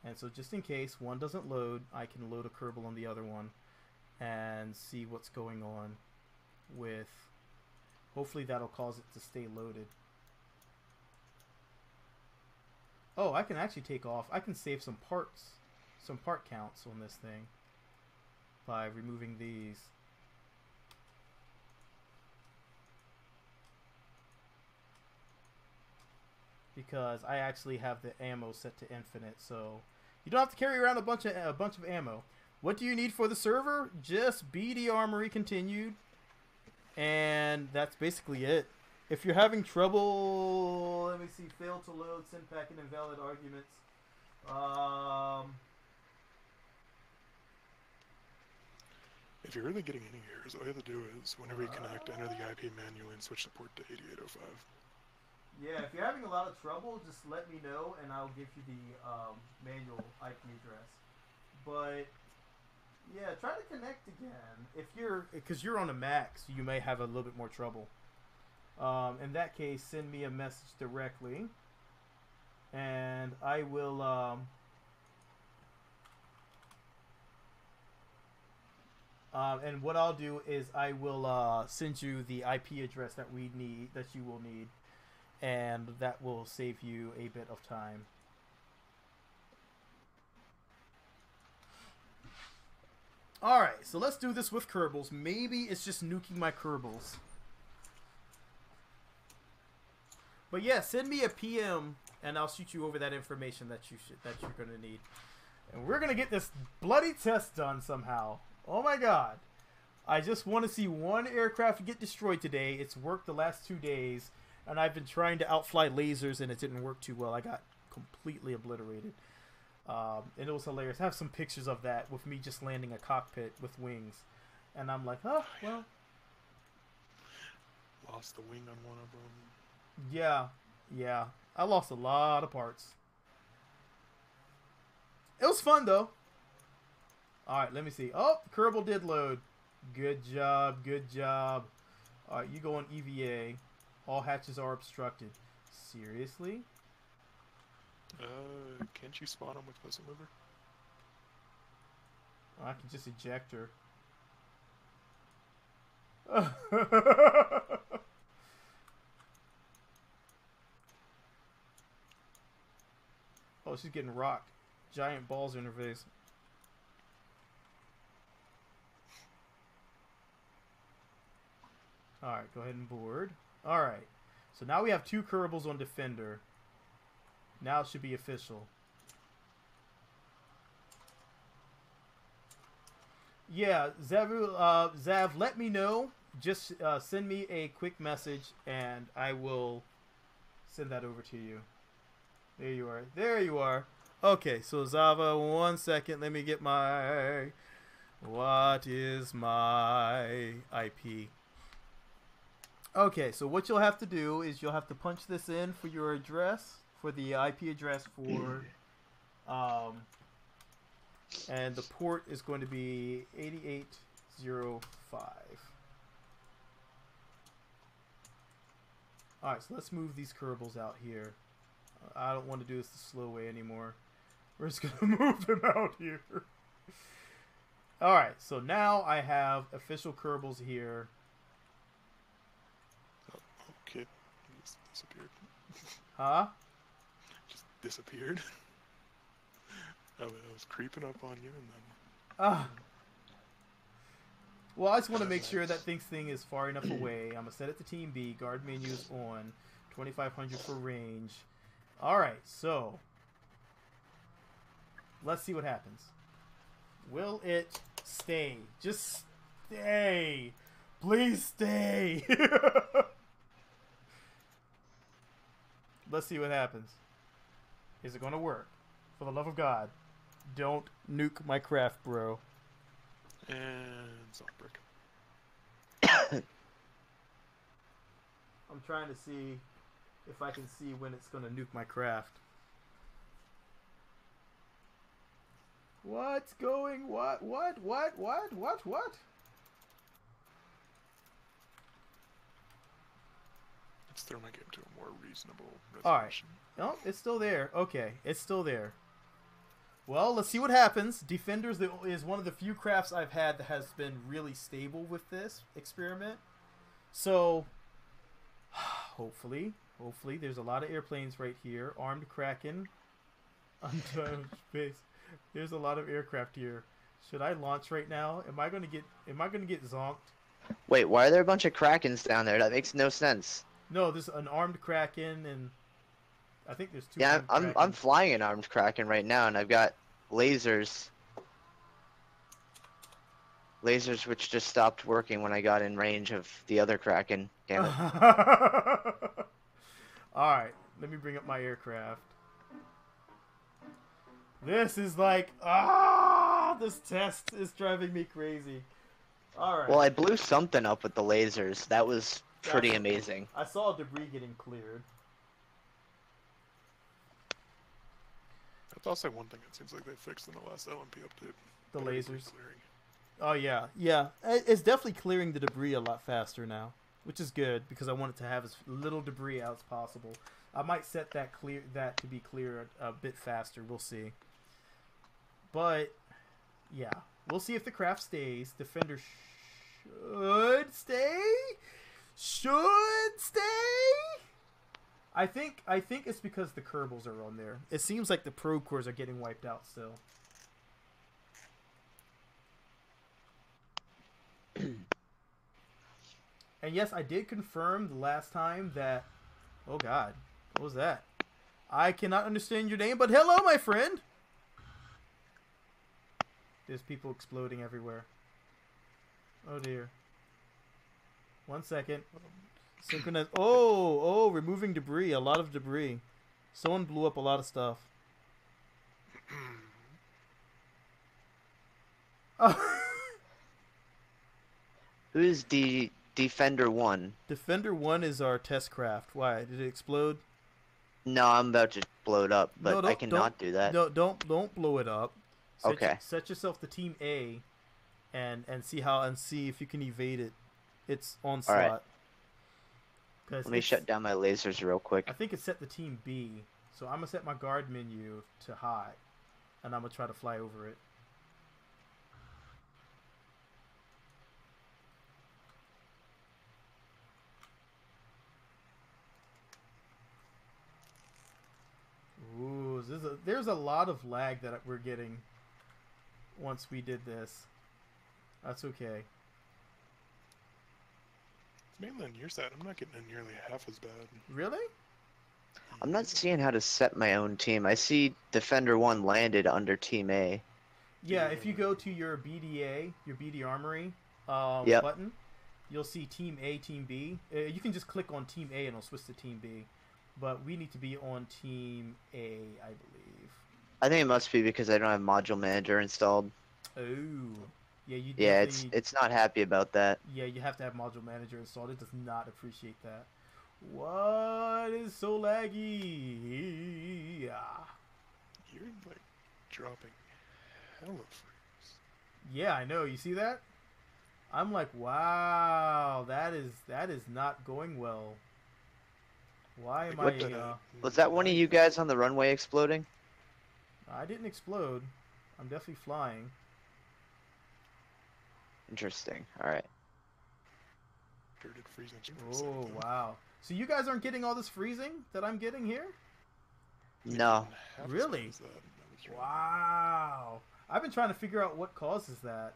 and so just in case one doesn't load, I can load a Kerbal on the other one and see what's going on with. Hopefully that'll cause it to stay loaded. Oh, I can actually take off. I can save some part counts on this thing by removing these. Because I actually have the ammo set to infinite, so you don't have to carry around a bunch of ammo. What do you need for the server? Just BD Armory continued, and that's basically it. If you're having trouble, let me see. Fail to load, send packet invalid arguments. If you're really getting any errors, all you have to do is, whenever you connect, enter the IP manually and switch the port to 8805. Yeah, if you're having a lot of trouble, just let me know and I'll give you the manual IP address. But yeah, try to connect again. If because you're on a Mac, so you may have a little bit more trouble. In that case, send me a message directly, and I will. And what I'll do is I will send you the IP address that you will need, and that will save you a bit of time. All right, so let's do this with Kerbals. Maybe it's just nuking my Kerbals. But yeah, send me a PM, and I'll shoot you over that information that you're gonna need, and we're gonna get this bloody test done somehow. Oh my God! I just want to see one aircraft get destroyed today. It's worked the last 2 days, and I've been trying to outfly lasers, and it didn't work too well. I got completely obliterated, and it was hilarious. I have some pictures of that with me just landing a cockpit with wings, and I'm like, oh well. Lost the wing on one of them. Yeah. I lost a lot of parts. It was fun, though. Alright, let me see. Oh, Kerbal did load. Good job. Alright, you go on EVA. All hatches are obstructed. Seriously? Can't you spot them with Puzzle Mover? I can just eject her. Oh, she's getting rocked. Giant balls in her face. Alright, go ahead and board. Alright. So now we have 2 Kerbals on Defender. Now it should be official. Yeah, Zav, let me know. Just send me a quick message and I will send that over to you. There you are. There you are. Okay, so Zava, 1 second. Let me get my... What is my IP? Okay, so what you'll have to do is you'll have to punch this in for your address, for the IP address for... and the port is going to be 8805. Alright, so let's move these Kerbals out here. I don't want to do this the slow way anymore. We're just going to move them out here. Alright, so now I have official Kerbals here. Oh, kid. Just disappeared. Huh? Just disappeared. I was creeping up on you and then... Well, I just want to make sure that thing is far enough away. I'm going to set it to Team B. Guard menu is on. 2500 for range. Alright, so... let's see what happens. Will it stay? Just stay. Please stay. Let's see what happens. Is it going to work? For the love of God, don't nuke my craft, bro. And soft brick. I'm trying to see if I can see when it's going to nuke my craft. What's going? What? Let's throw my game to a more reasonable Alright. resolution. No, it's still there. Okay, it's still there. Well, let's see what happens. Defenders is one of the few crafts I've had that has been really stable with this experiment. So, hopefully, there's a lot of airplanes right here. Armed Kraken. Untouched base. There's a lot of aircraft here. Should I launch right now? Am I gonna get zonked? Wait, why are there a bunch of Krakens down there? That makes no sense. No, there's an armed Kraken and I think there's 2. Yeah, armed I'm Krakens. flying an armed Kraken right now, and I've got lasers. Lasers which just stopped working when I got in range of the other Kraken. Damn it. Alright, let me bring up my aircraft. This is like, this test is driving me crazy. Alright. Well, I blew something up with the lasers. That was pretty amazing. I saw debris getting cleared. That's also one thing it seems like they fixed in the last LMP update. The Better lasers. clearing. Oh yeah, yeah. It's definitely clearing the debris a lot faster now, which is good because I want it to have as little debris out as possible. I might set that to be cleared a bit faster. We'll see. But yeah, we'll see if the craft stays. Defender should stay. Should stay. I think it's because the Kerbals are on there. It seems like the Pro Cores are getting wiped out still. And yes, I did confirm the last time that... Oh god, what was that? I cannot understand your name, but hello, my friend! There's people exploding everywhere. Oh dear. 1 second. Synchronize. Oh, removing debris. A lot of debris. Someone blew up a lot of stuff. Oh. Who's the Defender 1? Defender 1 is our test craft. Why? Did it explode? No, I'm about to blow it up, but No, I cannot do that. No, don't blow it up. Okay. Set yourself to Team A, and see if you can evade it. It's on slot. All right. Let me shut down my lasers real quick. I think it's set to Team B, so I'm gonna set my guard menu to high, and I'm gonna try to fly over it. Ooh, there's a lot of lag that we're getting once we did this. That's okay. It's mainly on your side. I'm not getting it nearly half as bad. Really? I'm not seeing how to set my own team. I see Defender 1 landed under Team A. Yeah, if you go to your BDA, your BD Armory Yep. button, you'll see Team A, Team B. You can just click on Team A and it'll switch to Team B. But we need to be on Team A, I believe. I think it must be because I don't have Module Manager installed. Oh. Yeah, you Yeah, definitely... it's not happy about that. Yeah, you have to have Module Manager installed. It does not appreciate that. What is so laggy? Yeah. You're like dropping hella frames. Yeah, I know. You see that? I'm like, wow, that is not going well. Why am Was that one of you guys on the runway exploding? I didn't explode. I'm definitely flying. Interesting. Alright. Oh, wow. So you guys aren't getting all this freezing that I'm getting here? No. Really? Wow. I've been trying to figure out what causes that.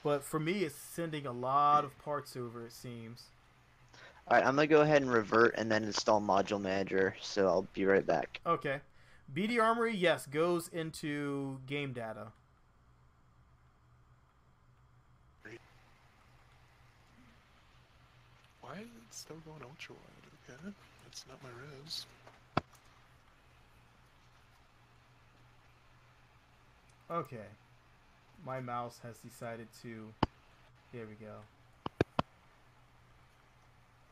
But for me, it's sending a lot of parts over, it seems. Alright, I'm gonna go ahead and revert and then install Module Manager, so I'll be right back. Okay. BD Armory, yes, goes into game data. Why is it still going ultra wide? Okay, that's not my res. Okay. My mouse has decided to... There we go.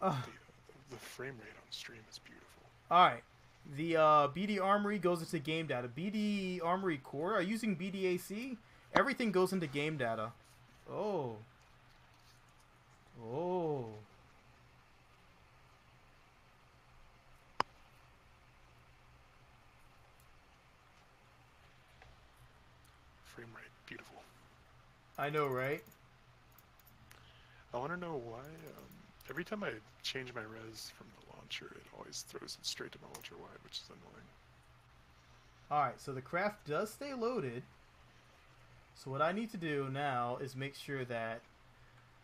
The frame rate on stream is beautiful. Alright. The BD Armory goes into game data. BD Armory Core are using BDAC. Everything goes into game data. Oh. Oh. Frame rate, beautiful. I know, right? I want to know why, every time I change my res from the launcher, it always throws it straight to my ultra wide, which is annoying. Alright, so the craft does stay loaded. So what I need to do now is make sure that,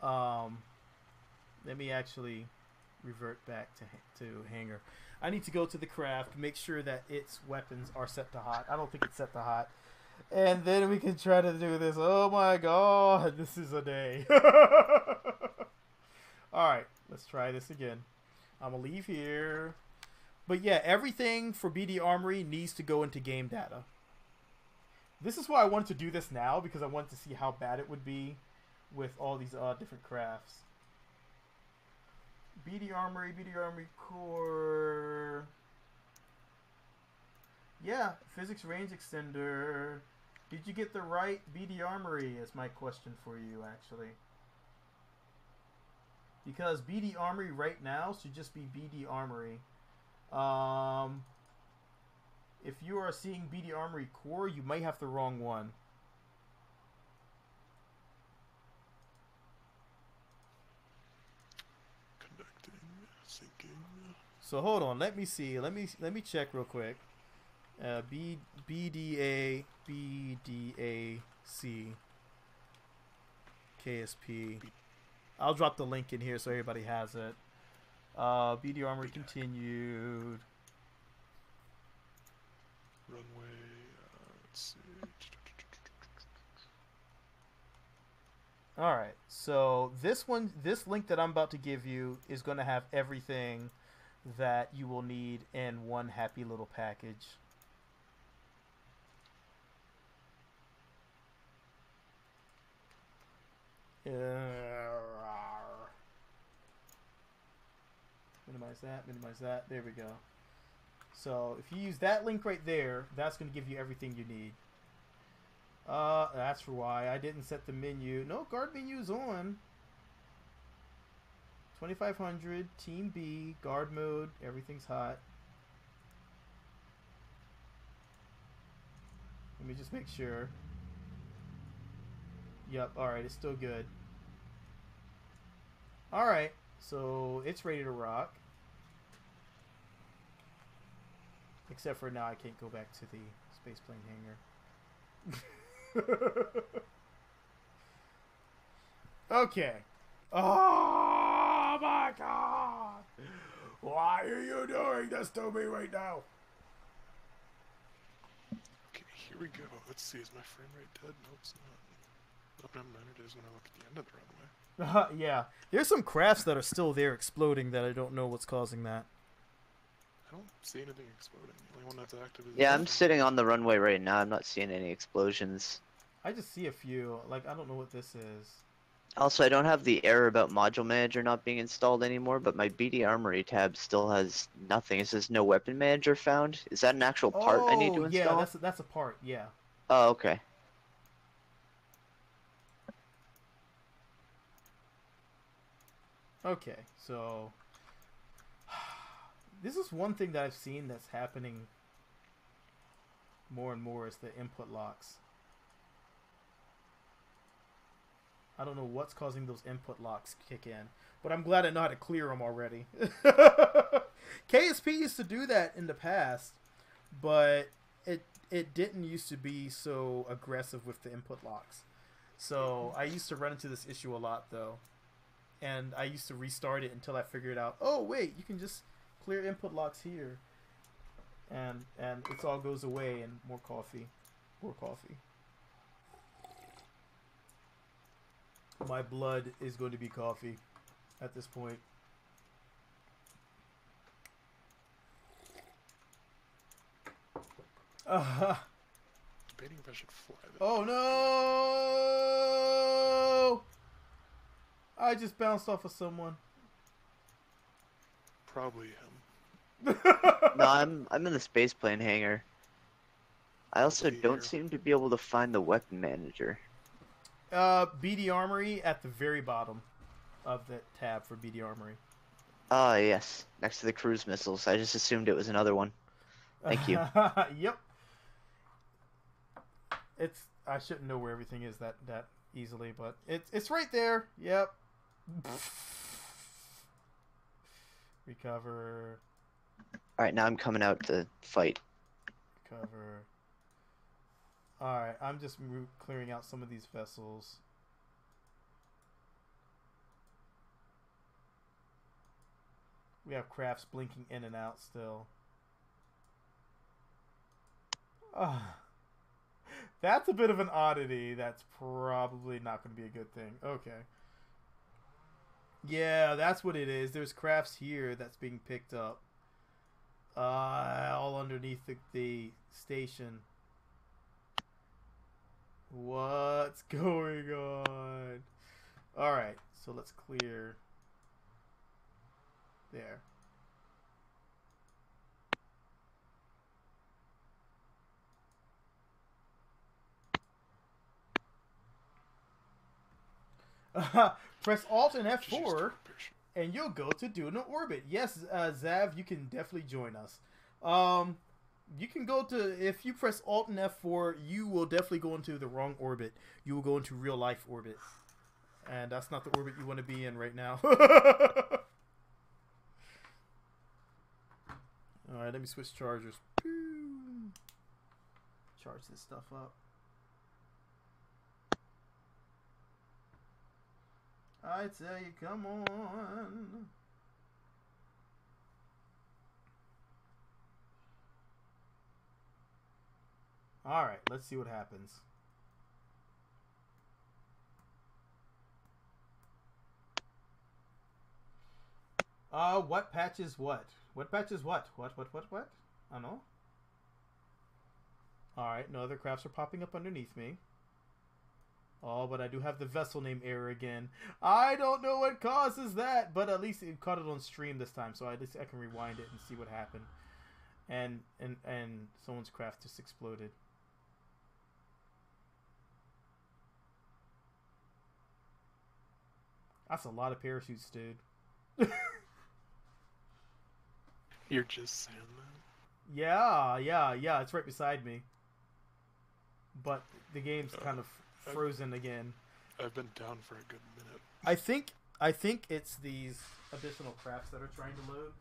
let me actually revert back to hangar. I need to go to the craft, make sure that its weapons are set to hot. I don't think it's set to hot. And then we can try to do this. Oh my god, this is a day. Alright, let's try this again. I'm going to leave here. But yeah, everything for BD Armory needs to go into game data. This is why I wanted to do this now, because I wanted to see how bad it would be with all these different crafts. BD Armory Core. Yeah, Physics Range Extender. Did you get the right BD Armory is my question for you, actually. Because BD Armory right now should just be BD Armory. If you are seeing BD Armory Core, you might have the wrong one. Connecting, syncing. So hold on, let me see. Let me check real quick. BDA BDAC KSP. I'll drop the link in here so everybody has it. BD Armory continued. Runway. Let's see. All right. So this link that I'm about to give you is going to have everything that you will need in one happy little package. Minimize that. There we go. So if you use that link right there, that's going to give you everything you need. That's why I didn't set the menu. No, guard menu's on. 2500, Team B, guard mode, everything's hot. Let me just make sure. Yep, alright, it's still good. Alright, so it's ready to rock. Except for now I can't go back to the spaceplane hangar. Okay. Oh my god! Why are you doing this to me right now? Okay, here we go. Let's see, is my frame rate dead? No, it's not. Up it is when I look at the end of the runway. Yeah. There's some crafts that are still there exploding that I don't know what's causing that. I don't see anything exploding. The only one that's active is... Yeah, I'm sitting on the runway right now. I'm not seeing any explosions. I just see a few. Like, I don't know what this is. Also, I don't have the error about Module Manager not being installed anymore, but my BD Armory tab still has nothing. It says no weapon manager found. Is that an actual part I need to install? Yeah, that's a part, yeah. Oh, okay. Okay, so... This is one thing that I've seen that's happening more and more is the input locks. I don't know what's causing those input locks to kick in, but I'm glad I know how to clear them already. KSP used to do that in the past, but it didn't used to be so aggressive with the input locks. So I used to run into this issue a lot, though. And I used to restart it until I figured out, oh, wait, you can just clear input locks here. And it all goes away, and more coffee. More coffee. My blood is going to be coffee at this point. Debating if I should fly that. Oh no! I just bounced off of someone. Probably him. No, I'm in the spaceplane hangar. I also don't seem to be able to find the weapon manager. BD Armory at the very bottom of the tab for BD Armory. Ah, yes. Next to the cruise missiles. I just assumed it was another one. Thank you. Yep. I shouldn't know where everything is that easily, but it's right there. Yep. Recover. Alright, now I'm coming out to fight. Recover. Alright, I'm just clearing out some of these vessels. We have crafts blinking in and out still. That's a bit of an oddity. That's probably not going to be a good thing. Okay. Yeah, that's what it is. There's crafts here that's being picked up. All underneath the station. What's going on? Alright, so let's clear. There. Press Alt and F4 and you'll go to do an orbit. Yes, Zav, you can definitely join us. You can go to, if you press Alt and F4, you will definitely go into the wrong orbit. You will go into real life orbit. And that's not the orbit you want to be in right now. Alright, let me switch chargers. Charge this stuff up. I tell you, come on. Alright, let's see what happens. What patches what? What patches what? What? I don't know. Alright, no other crafts are popping up underneath me. Oh, but I do have the vessel name error again. I don't know what causes that, but at least it caught it on stream this time, so I can rewind it and see what happened. And someone's craft just exploded. That's a lot of parachutes, dude. You're just saying that? Yeah, it's right beside me. But the game's kind of frozen again. I've been down for a good minute. I think it's these additional crafts that are trying to load.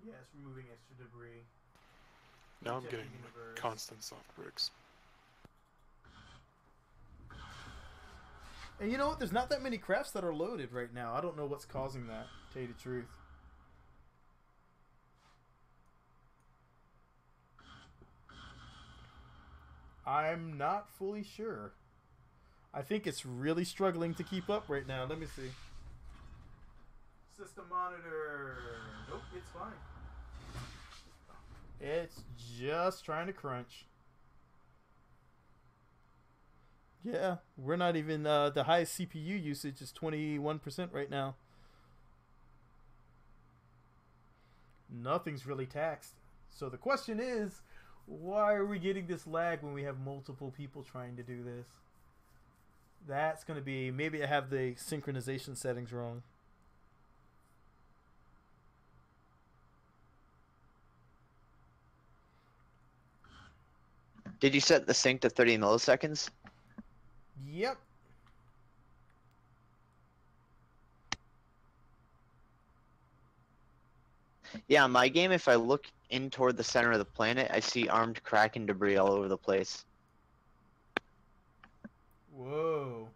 Yeah, it's removing extra debris. Now I'm getting constant soft bricks. And you know what? There's not that many crafts that are loaded right now. I don't know what's causing that, to tell you the truth. I'm not fully sure. I think it's really struggling to keep up right now. Let me see. System monitor. Nope, it's fine. It's just trying to crunch. Yeah, we're not even, the highest CPU usage is 21% right now. Nothing's really taxed. So the question is, why are we getting this lag when we have multiple people trying to do this? That's going to be, maybe I have the synchronization settings wrong. Did you set the sync to 30 milliseconds? Yep. Yeah, in my game, if I look in toward the center of the planet, I see armed Kraken debris all over the place. Whoa.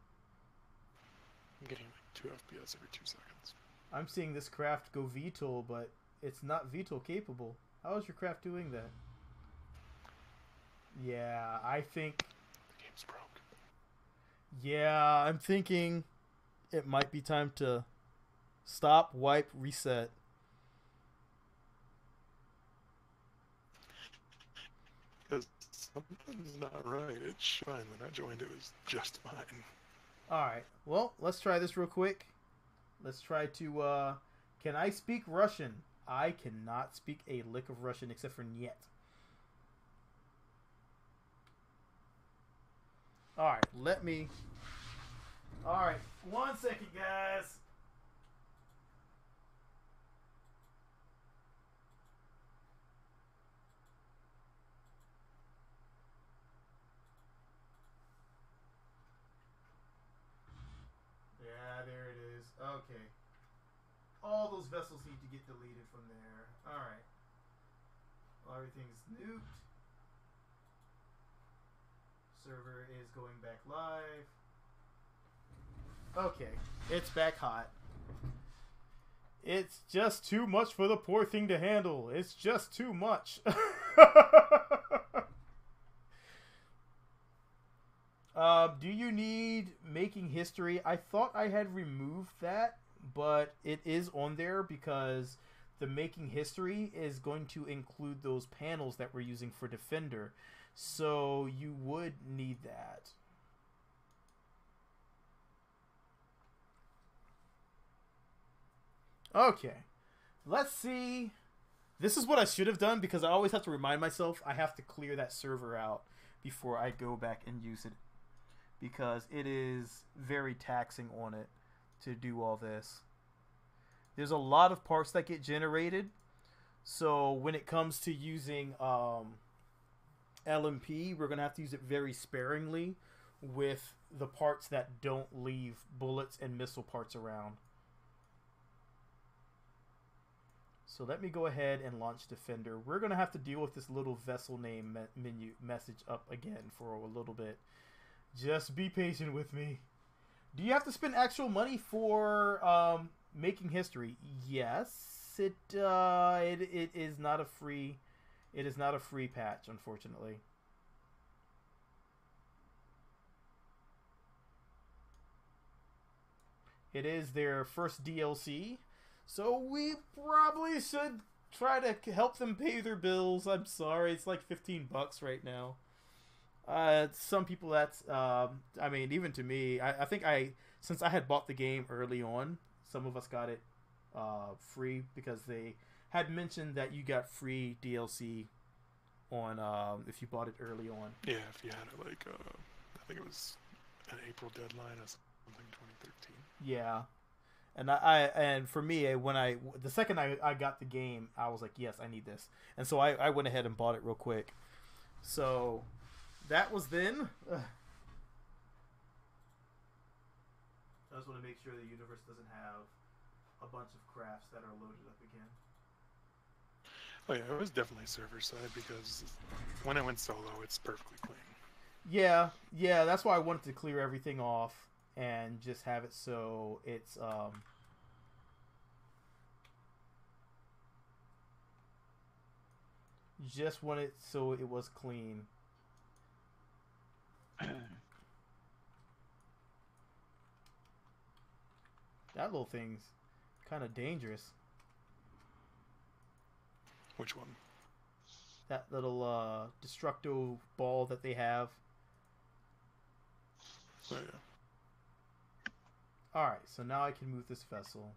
I'm getting like 2 FPS every 2 seconds. I'm seeing this craft go VTOL, but it's not VTOL capable. How is your craft doing that? Yeah, I think... The game's broke. Yeah, I'm thinking it might be time to stop, wipe, reset. Because something's not right. It's fine. When I joined, it was just fine. Alright, well, let's try this real quick. Let's try to, can I speak Russian? I cannot speak a lick of Russian except for Niet. Alright, let me... Alright, 1 second, guys. Yeah, there it is. Okay. All those vessels need to get deleted from there. Alright. Well, everything's nuked. Server is going back live. Okay, it's back hot. It's just too much for the poor thing to handle. It's just too much. Do you need making history? I thought I had removed that, but it is on there because the making history is going to include those panels that we're using for Defender. So you would need that. Okay. Let's see. This is what I should have done because I always have to remind myself I have to clear that server out before I go back and use it, because it is very taxing on it to do all this. There's a lot of parts that get generated, so when it comes to using LMP, we're going to have to use it very sparingly with the parts that don't leave bullets and missile parts around. So let me go ahead and launch Defender. We're going to have to deal with this little vessel name menu message up again for a little bit. Just be patient with me. Do you have to spend actual money for making history? Yes, it is not a free. It is not a free patch, unfortunately. It is their first DLC, so we probably should try to help them pay their bills. I'm sorry, it's like $15 right now. Some people that's, I mean, even to me, I think since I had bought the game early on, some of us got it free because they had mentioned that you got free DLC on if you bought it early on. Yeah, if you had it like I think it was an April deadline or something, 2013. Yeah, and for me, the second I got the game, I was like, yes, I need this, and so I went ahead and bought it real quick. So that was then. I just want to make sure the universe doesn't have a bunch of crafts that are loaded up again. Oh yeah, it was definitely server side because when I went solo, it's perfectly clean. Yeah, that's why I wanted to clear everything off and just have it so it's just want it so it was clean. That little thing's kind of dangerous. Which one? That little destructo ball that they have. Oh yeah. Alright, so now I can move this vessel.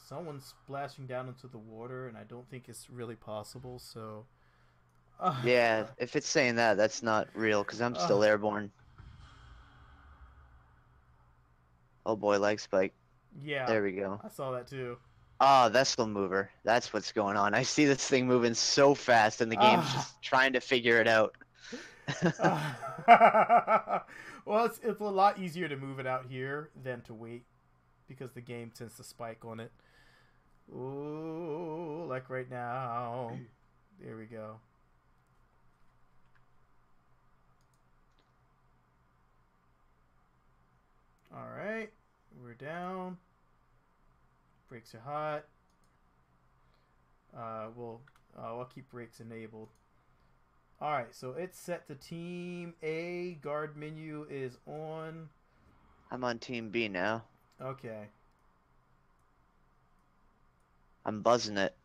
Someone's splashing down into the water, and I don't think it's really possible, so... Yeah, if it's saying that, that's not real, because I'm still airborne. Oh boy, leg spike. Yeah. There we go. I saw that too. Ah, vessel mover. That's what's going on. I see this thing moving so fast, and the game's just trying to figure it out. Well, it's a lot easier to move it out here than to wait, because the game tends to spike on it. Ooh, like right now. There we go. Alright, we're down. Brakes are hot. I'll keep brakes enabled. Alright, so it's set to Team A. Guard menu is on. I'm on Team B now. Okay. I'm buzzing it.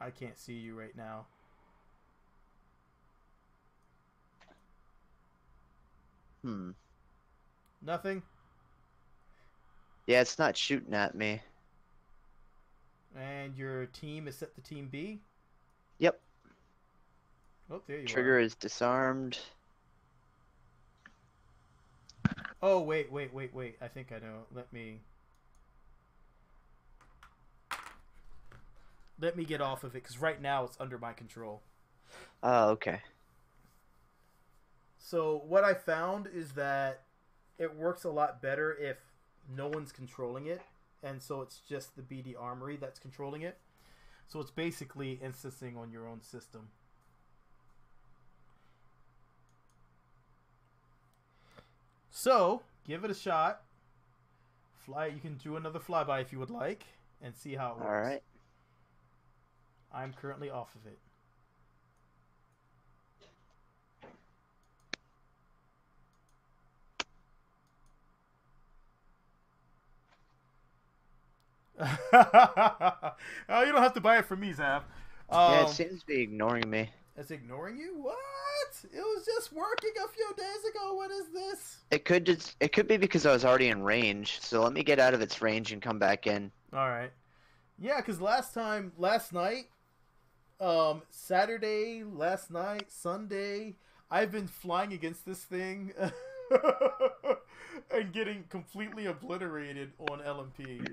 I can't see you right now. Nothing? Yeah, it's not shooting at me. And your team is set to Team B? Yep. Oh, there you are. Trigger is disarmed. Oh, wait. I think I know. Let me get off of it, because right now it's under my control. Oh, okay. So what I found is that it works a lot better if no one's controlling it, and so it's just the BD Armory that's controlling it. So it's basically instancing on your own system. So, give it a shot. Fly. You can do another flyby if you would like, and see how it works. All right. I'm currently off of it. Oh, you don't have to buy it from me, Zap. Yeah, it seems to be ignoring me. It's ignoring you? What? It was just working a few days ago. What is this? It could be because I was already in range. So let me get out of its range and come back in. All right. Yeah, because last night, Saturday, last night, Sunday, I've been flying against this thing and getting completely obliterated on LMP.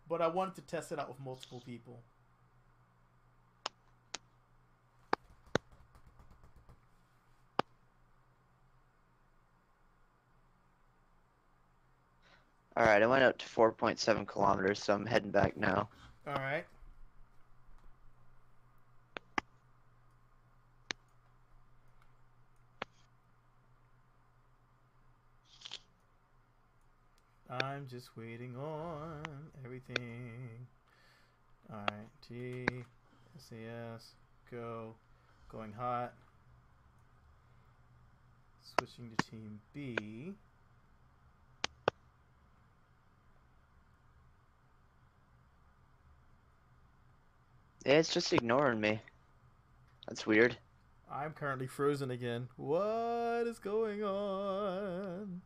But I wanted to test it out with multiple people. Alright, I went up to 4.7 kilometers, so I'm heading back now. Alright. I'm just waiting on everything. Alright, T, SAS, go, going hot. Switching to Team B. Yeah, it's just ignoring me. That's weird. I'm currently frozen again. What is going on?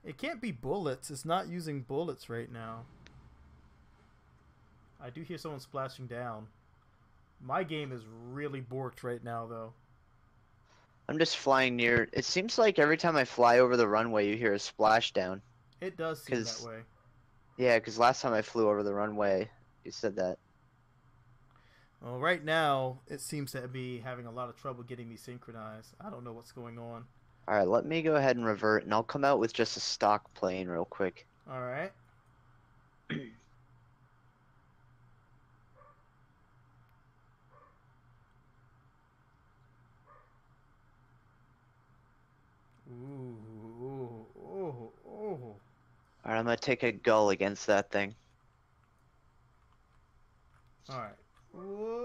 It can't be bullets. It's not using bullets right now. I do hear someone splashing down. My game is really borked right now, though. I'm just flying near. It seems like every time I fly over the runway, you hear a splashdown. It does seem that way. Yeah, because last time I flew over the runway, you said that. Well, right now, it seems to be having a lot of trouble getting me synchronized. I don't know what's going on. Alright, let me go ahead and revert, and I'll come out with just a stock plane real quick. Alright. Ooh. Alright, I'm gonna take a gull against that thing. Alright. Whoa.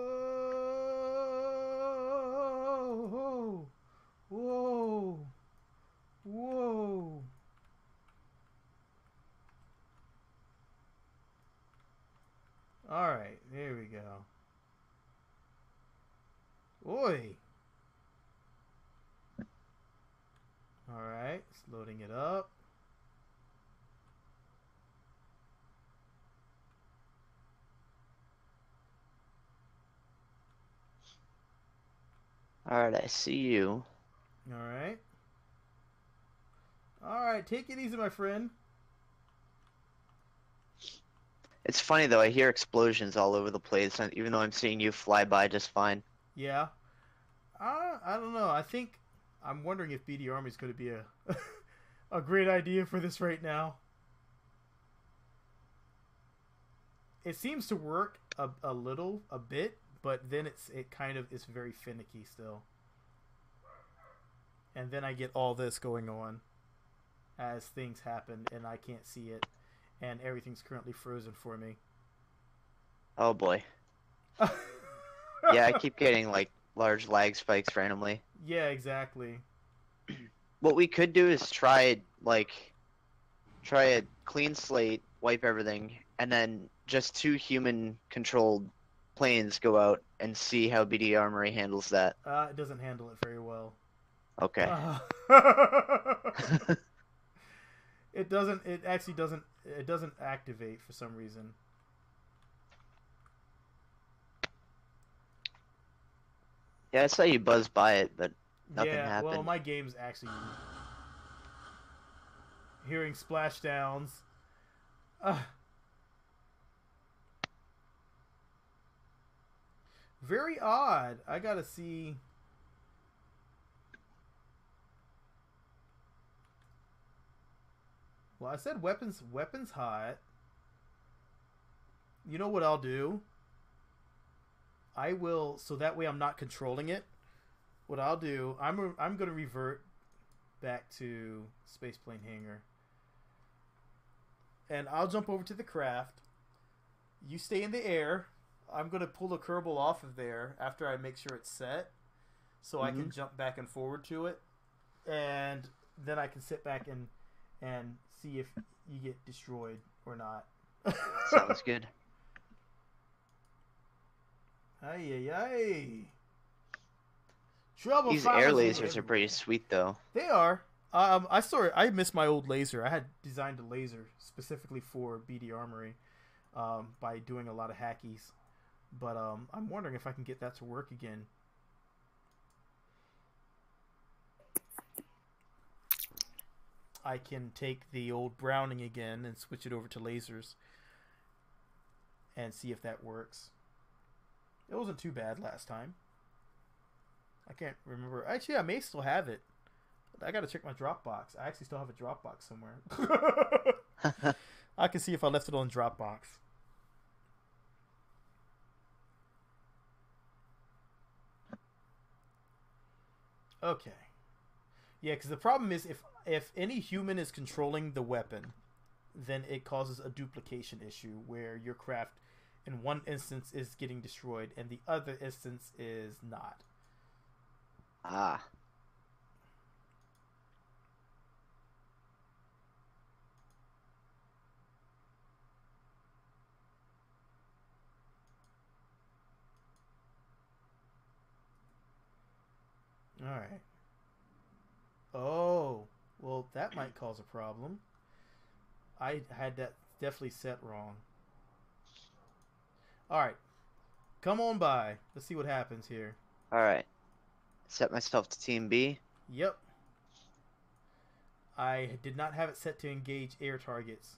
Alright, there we go. Oi. Alright, it's loading it up. Alright, I see you. Alright. Alright, take it easy, my friend. It's funny though, I hear explosions all over the place, even though I'm seeing you fly by just fine. Yeah. I don't know. I'm wondering if BD Army is going to be a a great idea for this right now. It seems to work a bit, but then it's very finicky still. And then I get all this going on as things happen and I can't see it and everything's currently frozen for me. Oh boy. Yeah, I keep getting like large lag spikes randomly. Yeah, exactly. What we could do is try a clean slate, wipe everything, and then just 2 human-controlled planes go out and see how BD Armory handles that. It doesn't handle it very well. Okay. It doesn't. It actually doesn't. It doesn't activate for some reason. Yeah, I saw you buzz by it, but nothing happened. Well, my game's actually hearing splashdowns. Very odd. I gotta see. Well, I said weapons hot. You know what I'll do? I will, so that way I'm not controlling it. what I'll do, I'm going to revert back to spaceplane hangar, and I'll jump over to the craft. You stay in the air. I'm going to pull the Kerbal off of there after I make sure it's set, so I can jump back and forward to it, and then I can sit back and see if you get destroyed or not. Sounds good. Ay, ay, ay. Trouble. These air lasers are pretty sweet, though. They are. I missed my old laser. I had designed a laser specifically for BD Armory by doing a lot of hackies. But I'm wondering if I can get that to work again. I can take the old Browning again and switch it over to lasers and see if that works. It wasn't too bad last time. I can't remember. Actually, I may still have it. I gotta check my Dropbox. I actually still have a Dropbox somewhere. I can see if I left it on Dropbox. Okay. Yeah, because the problem is if any human is controlling the weapon, then it causes a duplication issue where your craft in one instance is getting destroyed and the other instance is not. Ah. All right. Oh, well, that might cause a problem. I had that definitely set wrong. All right. Come on by. Let's see what happens here. All right. Set myself to Team B. Yep. I did not have it set to engage air targets.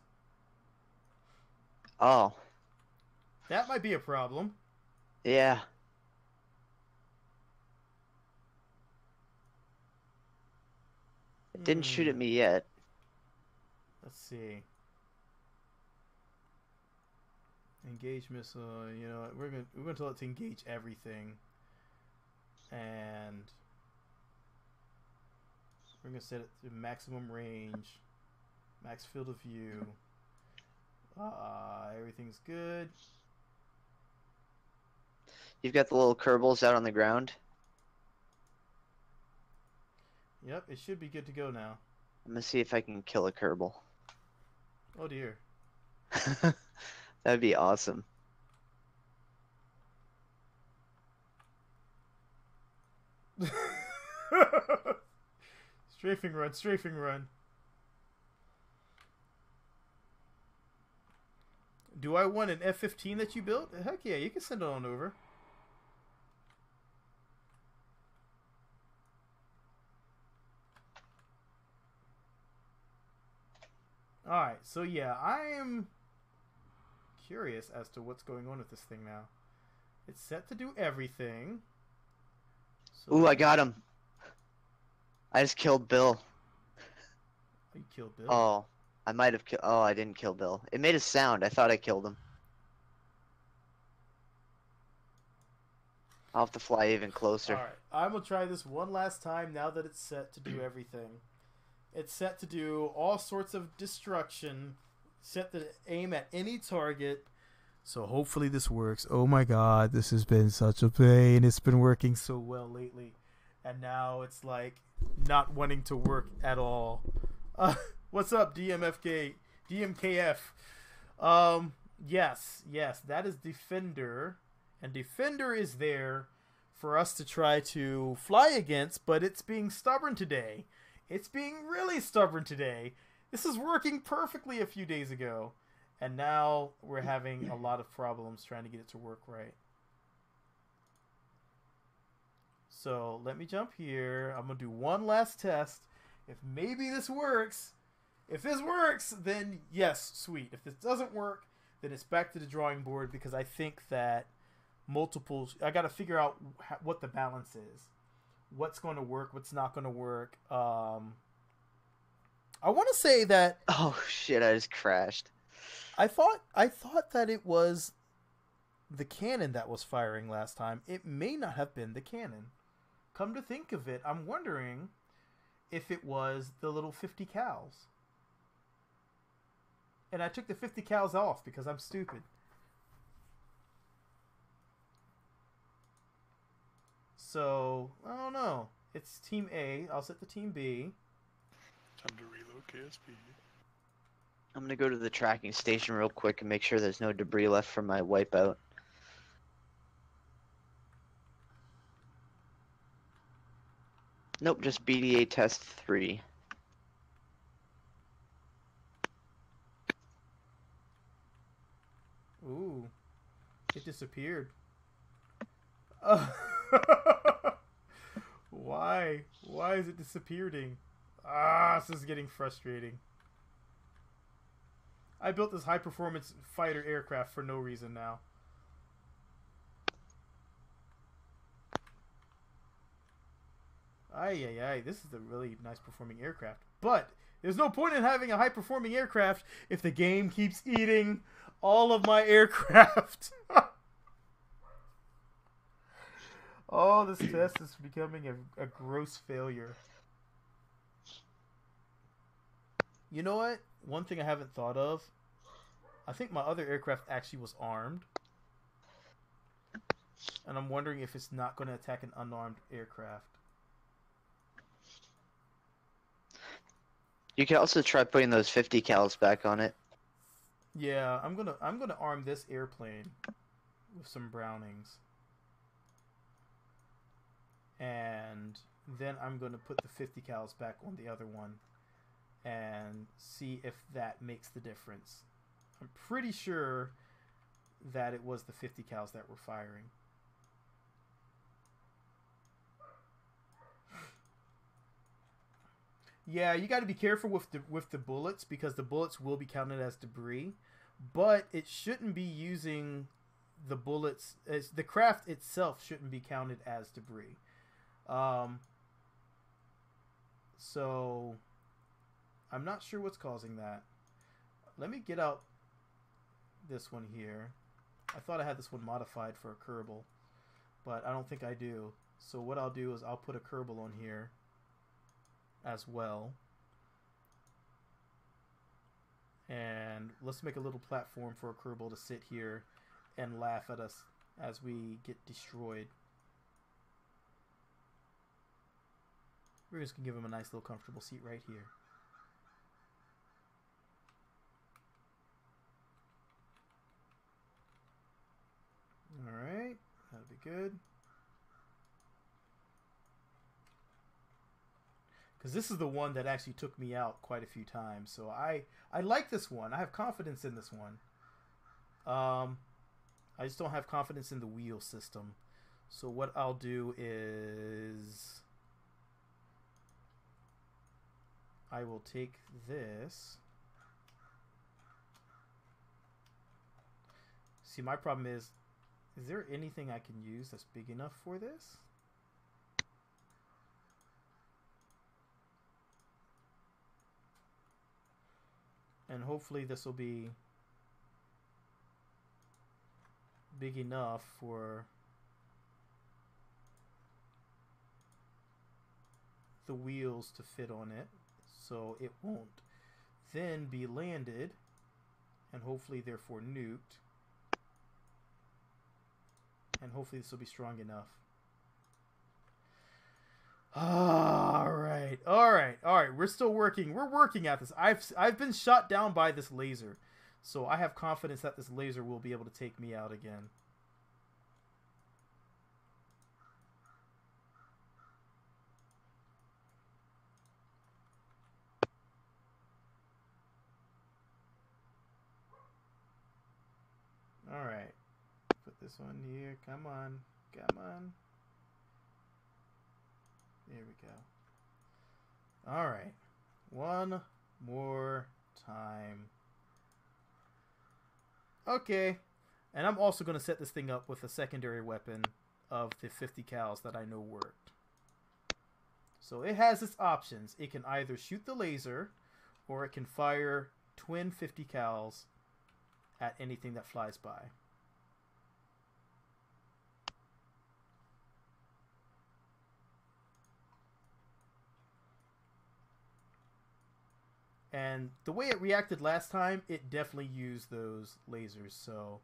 Oh. That might be a problem. Yeah. It didn't shoot at me yet. Let's see. Engage missile. You know, we're gonna tell it to engage everything, and we're gonna set it to maximum range, max field of view. Everything's good. You've got the little Kerbals out on the ground. Yep, it should be good to go now. I'm gonna see if I can kill a Kerbal. Oh dear. That'd be awesome. Strafing run, strafing run. Do I want an F-15 that you built? Heck yeah, you can send it on over. Alright, so yeah, I am curious as to what's going on with this thing now. It's set to do everything. So Ooh, I got him. I just killed Bill. You killed Bill. Oh, I might have killed. Oh, I didn't kill Bill. It made a sound. I thought I killed him. I'll have to fly even closer. Alright, I'm going to try this one last time now that it's set to do everything. It's set to do all sorts of destruction, set to aim at any target. So hopefully this works. Oh my god, this has been such a pain. It's been working so well lately. And now it's like not wanting to work at all. What's up, DMFK? DMKF? Yes, that is Defender. And Defender is there for us to try to fly against, but it's being stubborn today. It's being really stubborn today. This is working perfectly a few days ago. And now we're having a lot of problems trying to get it to work right. So let me jump here. I'm going to do one last test. If maybe this works. If this works, then yes, sweet. If this doesn't work, then it's back to the drawing board because I think that multiples... I got to figure out what the balance is. What's going to work, what's not going to work. I want to say that... Oh, shit, I just crashed. I thought that it was the cannon that was firing last time. It may not have been the cannon. come to think of it, I'm wondering if it was the little 50 cals. And I took the 50 cals off because I'm stupid. So, I don't know. It's Team A. I'll set the Team B. Time to reload KSP. I'm gonna go to the tracking station real quick and make sure there's no debris left from my wipeout. Nope, just BDA test 3. Ooh. It disappeared. Why? Why is it disappearing? This is getting frustrating. I built this high-performance fighter aircraft for no reason now. Ay, this is a really nice performing aircraft. But there's no point in having a high-performing aircraft if the game keeps eating all of my aircraft. Oh, this test is becoming a gross failure. You know what? One thing I haven't thought of. I think my other aircraft actually was armed. And I'm wondering if it's not going to attack an unarmed aircraft. You can also try putting those 50 cals back on it. Yeah, I'm gonna arm this airplane with some Brownings. And then I'm going to put the 50 cals back on the other one and see if that makes the difference. I'm pretty sure that it was the 50 cals that were firing. Yeah, you got to be careful with the bullets because the bullets will be counted as debris, but it shouldn't be using the bullets as the craft itself shouldn't be counted as debris. So I'm not sure what's causing that. Let me get out this one here. I thought I had this one modified for a Kerbal, but I don't think I do. So what I'll do is I'll put a Kerbal on here as well. And let's make a little platform for a Kerbal to sit here and laugh at us as we get destroyed. We're just going to give him a nice little comfortable seat right here. Alright, that'll be good. Because this is the one that actually took me out quite a few times. So I like this one. I have confidence in this one. I just don't have confidence in the wheel system. So what I'll do is I will take this. See, my problem is there anything I can use that's big enough for this? And hopefully this will be big enough for the wheels to fit on it, so it won't then be landed and hopefully therefore nuked, and hopefully this will be strong enough. All right. We're still working. We're working at this. I've been shot down by this laser, so I have confidence that this laser will be able to take me out again. All right. Put this one here. Come on. Come on. There we go. All right. One more time. Okay. And I'm also going to set this thing up with a secondary weapon of the 50 cals that I know worked. So it has its options. It can either shoot the laser or it can fire twin 50 cals at anything that flies by. And the way it reacted last time, it definitely used those lasers. So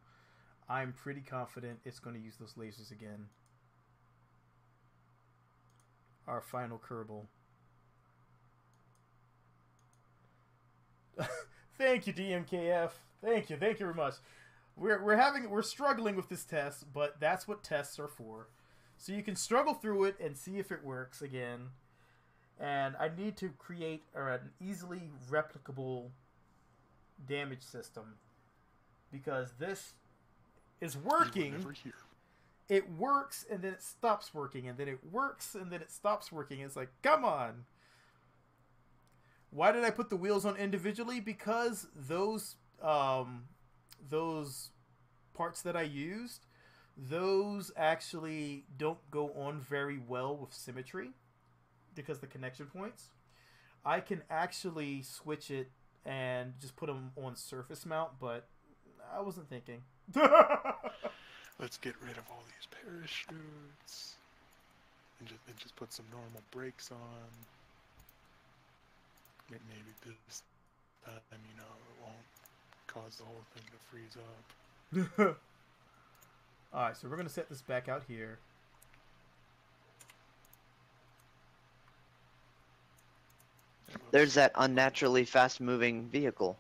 I'm pretty confident it's going to use those lasers again. Our final Kerbal. Thank you, DMKF. Thank you very much. We're struggling with this test, but that's what tests are for. So you can struggle through it and see if it works again. And I need to create an easily replicable damage system because this is working. You were never here. It works and then it stops working, and then it works and then it stops working. It's like, come on. Why did I put the wheels on individually? Because those parts that I used, those actually don't go on very well with symmetry because the connection points. I can actually switch it and just put them on surface mount, but I wasn't thinking. Let's get rid of all these parachutes and just put some normal brakes on. Maybe this time, it won't cause the whole thing to freeze up. Alright, so we're going to set this back out here. There's that unnaturally fast-moving vehicle.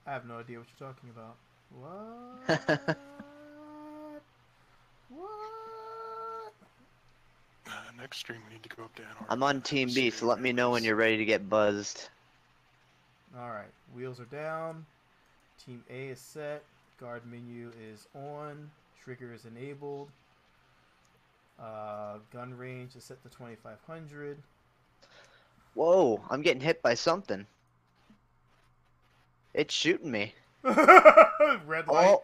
I have no idea what you're talking about. What? What? Next stream we need to go up to Ann Arbor. I'm on Team B, so let me know when you're ready to get buzzed. Alright, wheels are down. Team A is set. Guard menu is on. Trigger is enabled. Gun range is set to 2500. Whoa, I'm getting hit by something. It's shooting me. Red light. Oh,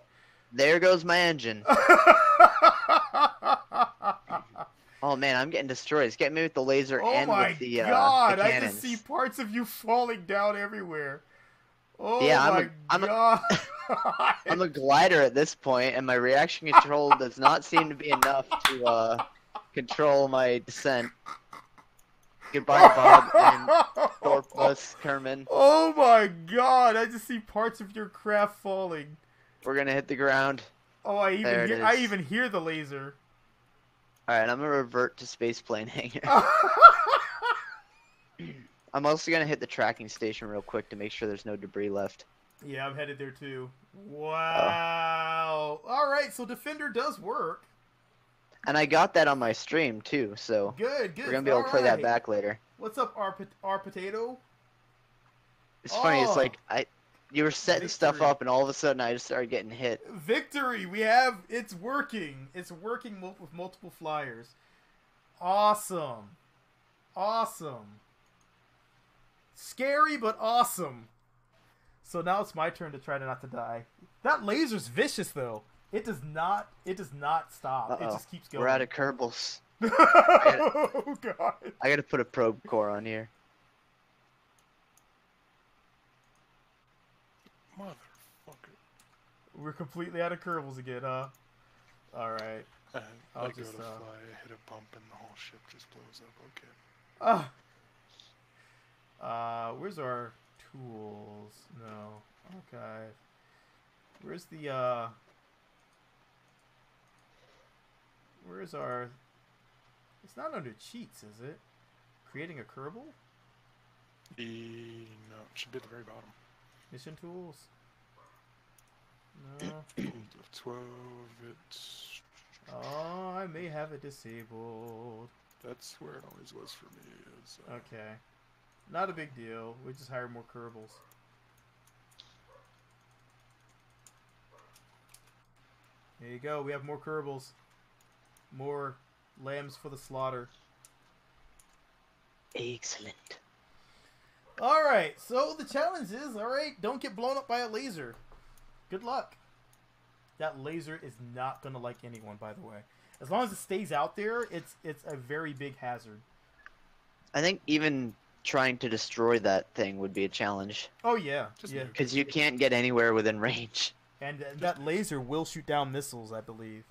there goes my engine. Oh man, I'm getting destroyed. It's getting me with the laser and with the god! the I cannons. just see parts of you falling down everywhere. Oh Yeah, my god! I'm a glider at this point, and my reaction control does not seem to be enough to control my descent. Goodbye, Bob and Thorpus Kerman. Oh my god! I just see parts of your craft falling. We're gonna hit the ground. Oh, I even hear the laser. Alright, I'm gonna revert to spaceplane hangar. I'm also gonna hit the tracking station real quick to make sure there's no debris left. Yeah, I'm headed there too. Wow. Alright, so Defender does work. And I got that on my stream too, so Good. we're gonna be able to play that back later. What's up, our potato? It's funny, it's like you were setting stuff Victory. up and all of a sudden I just started getting hit. Victory! It's working. It's working with multiple flyers. Awesome. Scary, but awesome. So now it's my turn to try to not to die. That laser's vicious though. It does not stop. Uh-oh. It just keeps going. We're out of Kerbals. Oh god. I gotta put a probe core on here. Motherfucker. We're completely out of Kerbals again, huh? Alright. I go just, to fly, I hit a bump, and the whole ship just blows up. Okay. Where's our tools? No. Okay. Where's the, where's our... It's not under cheats, is it? Creating a Kerbal? No, it should be at the very bottom. Mission tools? No. 12, it's... Oh, I may have it disabled. That's where it always was for me. Is, Okay. Not a big deal. We just hire more Kerbals. There you go. We have more Kerbals. More lambs for the slaughter. Excellent. Alright, so the challenge is, alright, don't get blown up by a laser. Good luck. That laser is not going to like anyone, by the way. As long as it stays out there, it's a very big hazard. I think even trying to destroy that thing would be a challenge. Oh, yeah. Just yeah. Because you can't get anywhere within range. And that laser will shoot down missiles, I believe.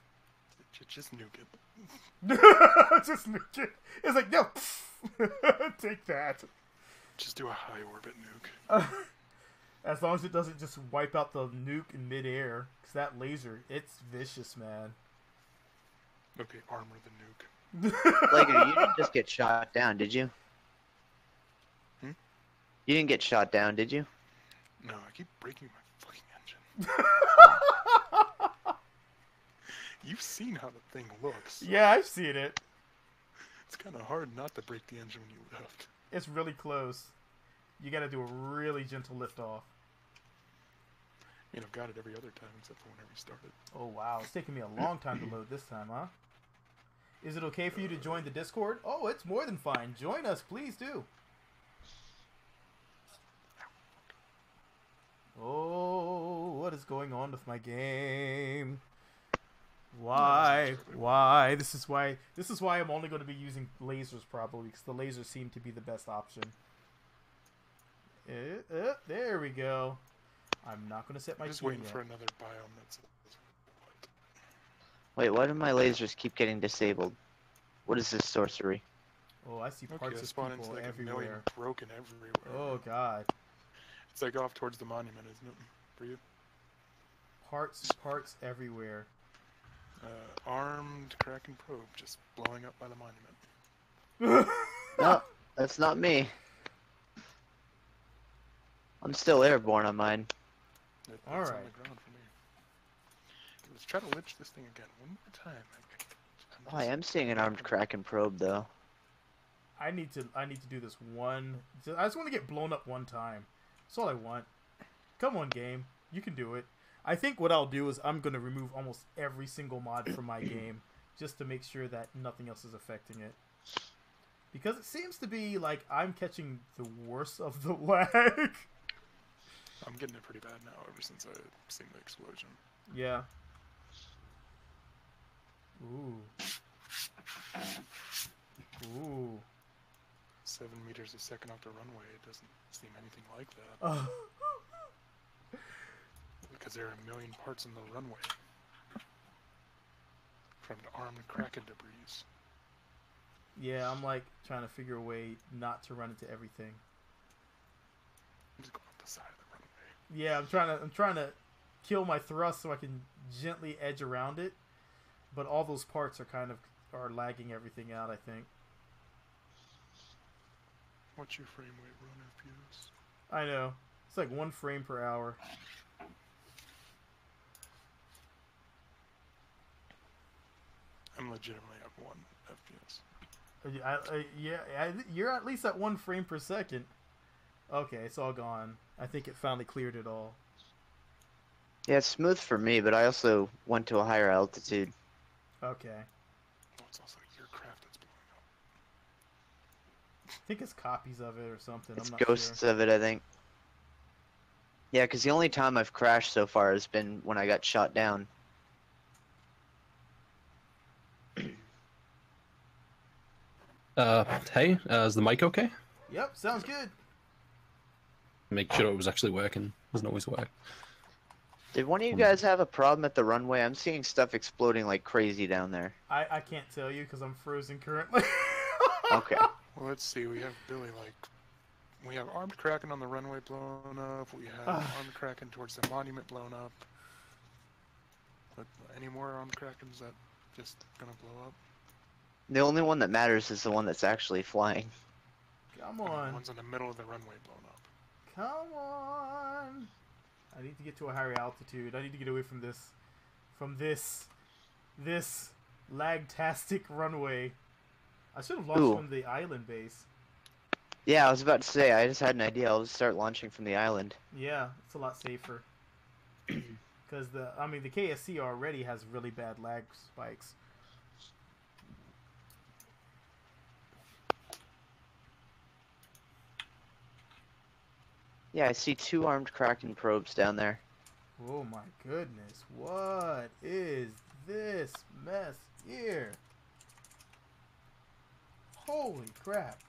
Just nuke it. Just nuke it. It's like, no. Take that. Just do a high orbit nuke. As long as it doesn't just wipe out the nuke in midair. Because that laser, it's vicious, man. Okay, armor the nuke. Like, you didn't just get shot down, did you? Hmm? You didn't get shot down, did you? No, I keep breaking my fucking engine. You've seen how the thing looks. Yeah, I've seen it. It's kind of hard not to break the engine when you lift. It's really close. You gotta do a really gentle lift off. I mean, I've got it every other time except for whenever you started. Oh wow, it's taking me a long time to load this time, huh? Is it okay for you to join the Discord? Oh, it's more than fine. Join us, please do. Oh, what is going on with my game? Why? Why? This is why I'm only going to be using lasers probably, because the lasers seem to be the best option. There we go. I'm not going to set my just key waiting yet. for another biome that's... Wait, why do my lasers keep getting disabled? What is this sorcery? Oh, I see Okay, parts I of spawn into people like a million everywhere. broken everywhere. Oh god. It's like off towards the monument, isn't it? For you? Parts everywhere. Armed Kraken probe just blowing up by the monument. No, that's not me. I'm still airborne on mine. It's Alright. on the ground for me. Let's try to lich this thing again one more time. Oh, I am seeing an armed Kraken probe, though. I need to do this one. I just want to get blown up one time. That's all I want. Come on, game. You can do it. I think what I'll do is I'm going to remove almost every single mod from my game just to make sure that nothing else is affecting it. Because it seems to be like I'm catching the worst of the lag. I'm getting it pretty bad now ever since I've seen the explosion. Yeah. Ooh. Ooh. 7 meters a second off the runway, it doesn't seem anything like that. Oh. Because there are a million parts in the runway. From the armed Kraken debris. Yeah, I'm like trying to figure a way not to run into everything. I'm just going up the side of the runway. Yeah, I'm trying to kill my thrust so I can gently edge around it. But all those parts are lagging everything out, I think. What's your frame rate run FPS? I know. It's like 1 frame per hour. I'm legitimately at 1 FPS. You're at least at 1 frame per second. Okay, it's all gone. I think it finally cleared it all. Yeah, it's smooth for me, but I also went to a higher altitude. Okay. Oh, it's also your craft that's blowing up. I think it's copies of it or something. It's I'm not ghosts sure. of it, I think. Yeah, because the only time I've crashed so far has been when I got shot down. Hey, is the mic okay? Yep, sounds good. Make sure it was actually working. Doesn't always work. Did one of you guys have a problem at the runway? I'm seeing stuff exploding like crazy down there. I can't tell you because I'm frozen currently. Okay. Well, let's see. We have Billy, we have armed Kraken on the runway blown up. We have armed Kraken towards the monument blown up. But any more armed Krakens that just gonna blow up? The only one that matters is the one that's actually flying. Come And the on. ones in the middle of the runway blown up. Come on. I need to get to a higher altitude. I need to get away from this lag-tastic runway. I should have launched from the island base. Yeah, I was about to say, I just had an idea. I'll just start launching from the island. Yeah, it's a lot safer. Because the KSC already has really bad lag spikes. Yeah, I see 2 armed Kraken probes down there. Oh my goodness, what is this mess here? Holy crap.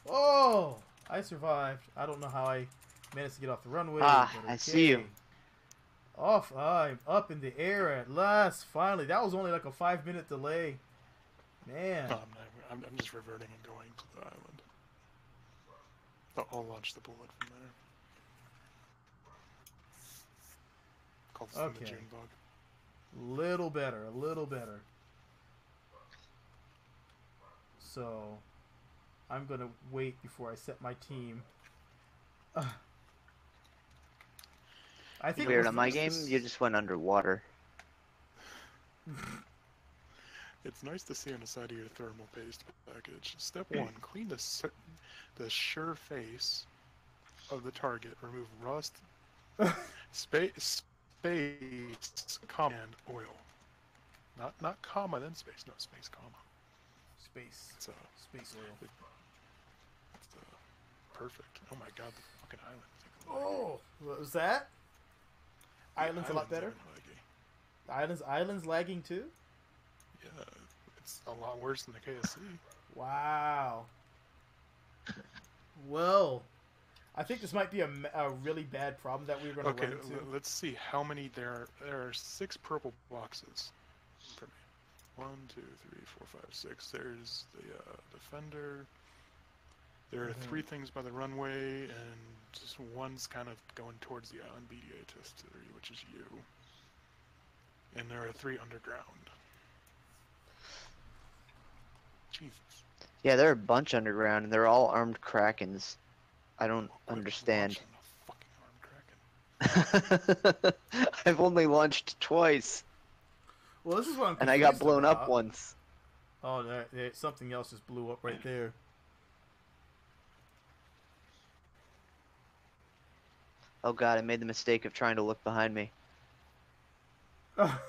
Oh, I survived. I don't know how I managed to get off the runway. Ah, but okay. I see you. I'm up in the air at last, finally. That was only like a 5-minute delay. Man. I'm just reverting and going to the island. I'll launch the bullet from there. Called from the Okay. June bug. Little better, a little better. So, I'm gonna wait before I set my team. I think Weird, on my game, you just went underwater. It's nice to see on the side of your thermal paste package. Step 1, clean the sure face of the target. Remove rust, space, comma, and oil. Not comma, then space. No, space, comma. Space. It's, Space oil. it's perfect. Oh my god, the fucking island. Oh, what was that? Island's a lot better. Island's lagging too. Yeah, it's a lot worse than the KSC. Wow. Well, I think this might be a really bad problem that we're going to run into. Let's see how many there are 6 purple boxes for me. 1, 2, 3, 4, 5, 6. There's the defender. There are 3 things by the runway, and just one's kind of going towards the island BDA test 3, which is you. And there are 3 underground. Jesus. Yeah, there are a bunch underground, and they're all armed Krakens. I don't understand. I've only launched twice. Well, this is what I'm and I got blown about. up once. Oh, something else just blew up right there. Oh god, I made the mistake of trying to look behind me. Oh,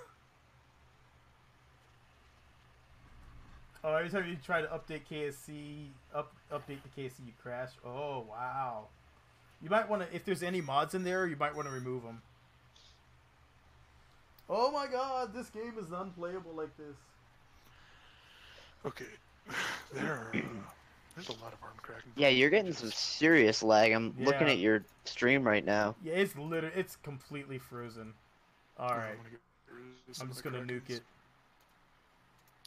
every time you try to update KSC, update the KSC, you crash. Oh, wow. You might want to, if there's any mods in there, you might want to remove them. Oh my god, this game is unplayable like this. Okay. There's a lot of armed Kraken. Yeah, you're getting some serious lag. I'm looking at your stream right now. Yeah, it's completely frozen. Alright. I'm just gonna nuke it.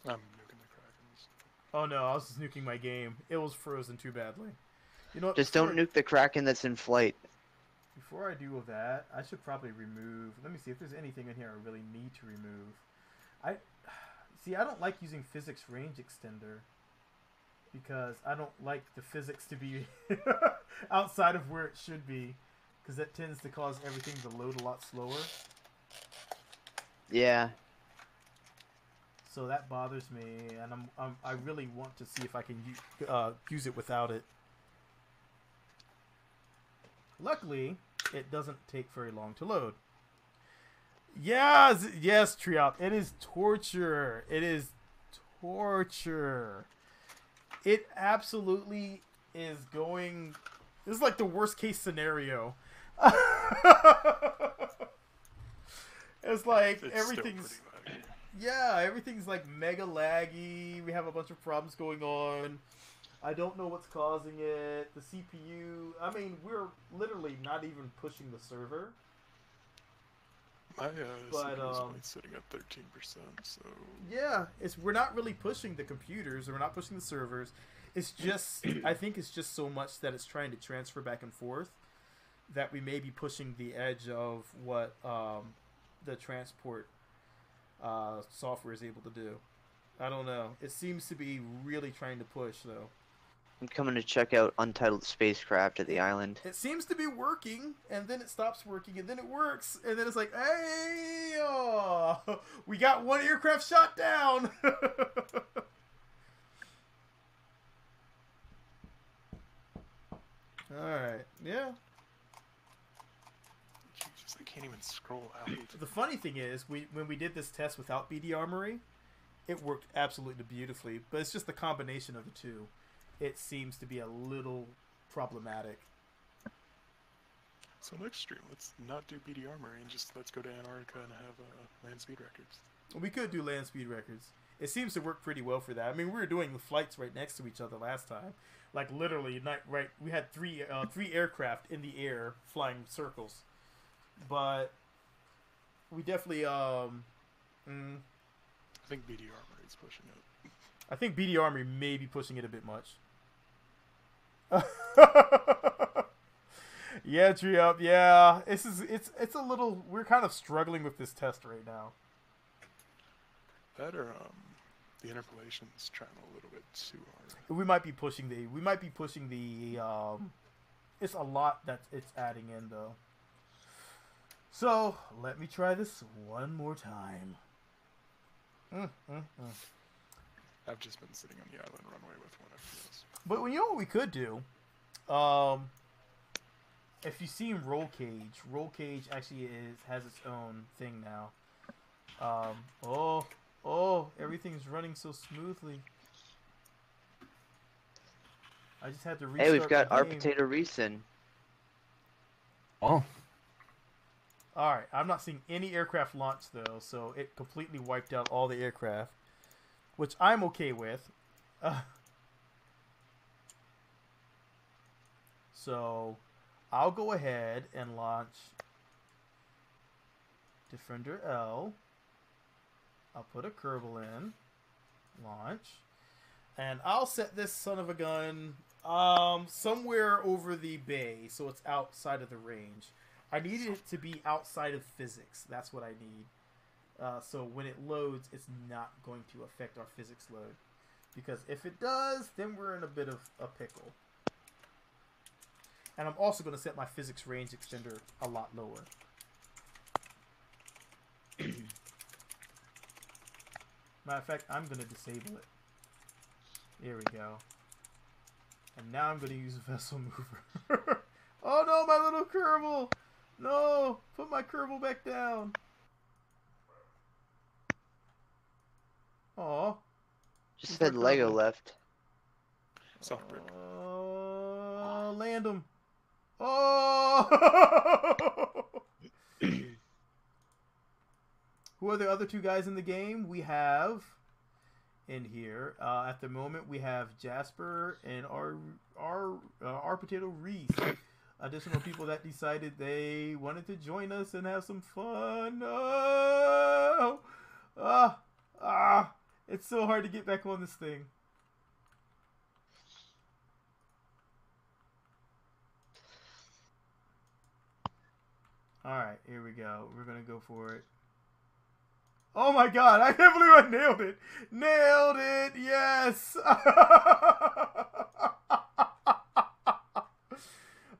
I'm nuking the Krakens. Oh no, I was just nuking my game. It was frozen too badly. You know what? Just don't nuke the Kraken that's in flight. Before I do that, I should probably remove... Let me see if there's anything in here I really need to remove. I don't like using physics range extender. Because I don't like the physics to be outside of where it should be. Because that tends to cause everything to load a lot slower. Yeah. So that bothers me, and I really want to see if I can use it without it. Luckily, it doesn't take very long to load. Yes, Triop. It is torture. It is torture. It absolutely is going... This is like the worst case scenario. It's like everything's... Yeah, everything's like mega laggy. We have a bunch of problems going on. I don't know what's causing it. The CPU... I mean, we're literally not even pushing the server. My CPU is only sitting at 13%, so... Yeah, we're not really pushing the computers, or we're not pushing the servers. It's just... I think it's just so much that it's trying to transfer back and forth that we may be pushing the edge of what the transport software is able to do. I don't know. It seems to be really trying to push, though. I'm coming to check out Untitled Spacecraft at the island. It seems to be working, and then it stops working, and then it works, and then it's like, hey, oh, we got one aircraft shot down. Alright, yeah. Jesus, I can't even scroll out. The funny thing is, when we did this test without BD Armory, it worked absolutely beautifully, but it's just the combination of the two. It seems to be a little problematic. So next stream, let's not do BD Armory and just let's go to Antarctica and have land speed records. We could do land speed records. It seems to work pretty well for that. I mean, we were doing the flights right next to each other last time. Like literally, we had three aircraft in the air flying circles. But we definitely I think BD Armory is pushing it. I think BD Armory may be pushing it a bit much. Yeah, tree up. Yeah, it's a little. We're kind of struggling with this test right now. That or the interpolation's trying a little bit too hard. We might be pushing the. We might be pushing the. It's a lot that it's adding in though. So let me try this one more time. I've just been sitting on the island runway with one FPS. But you know what we could do? If you've seen Roll Cage actually has its own thing now. Everything's running so smoothly. I just had to restart. Hey, we've got the our game. potato resin. Oh, All right, I'm not seeing any aircraft launch though, so it completely wiped out all the aircraft, which I'm okay with. So I'll go ahead and launch Defender L. I'll put a Kerbal in, launch, and I'll set this son of a gun somewhere over the bay, so it's outside of the range. I need it to be outside of physics. That's what I need. So when it loads, it's not going to affect our physics load. Because if it does, then we're in a bit of a pickle. And I'm also going to set my physics range extender a lot lower. Matter of fact, I'm going to disable it. There we go. And now I'm going to use Vessel Mover. Oh no, my little Kerbal! No! Put my Kerbal back down. Aw. Just Who's said my Lego Kerbal? left. Soft brick. Land him. Oh! Who are the other two guys in the game? We have in here at the moment we have Jasper and our potato Reese. Additional people that decided they wanted to join us and have some fun. No! It's so hard to get back on this thing. Alright, here we go. We're gonna go for it. Oh my god, I can't believe I nailed it! Nailed it! Yes!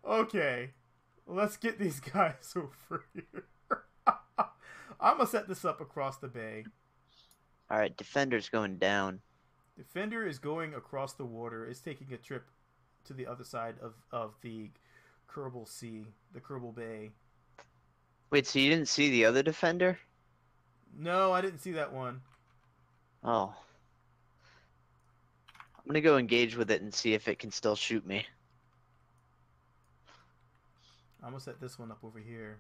Okay, let's get these guys over here. I'm gonna set this up across the bay. Alright, Defender's going down. Defender is going across the water. It's taking a trip to the other side of the Kerbal Sea, the Kerbal Bay. Wait, so you didn't see the other Defender? No, I didn't see that one. Oh. I'm gonna go engage with it and see if it can still shoot me. I'm gonna set this one up over here.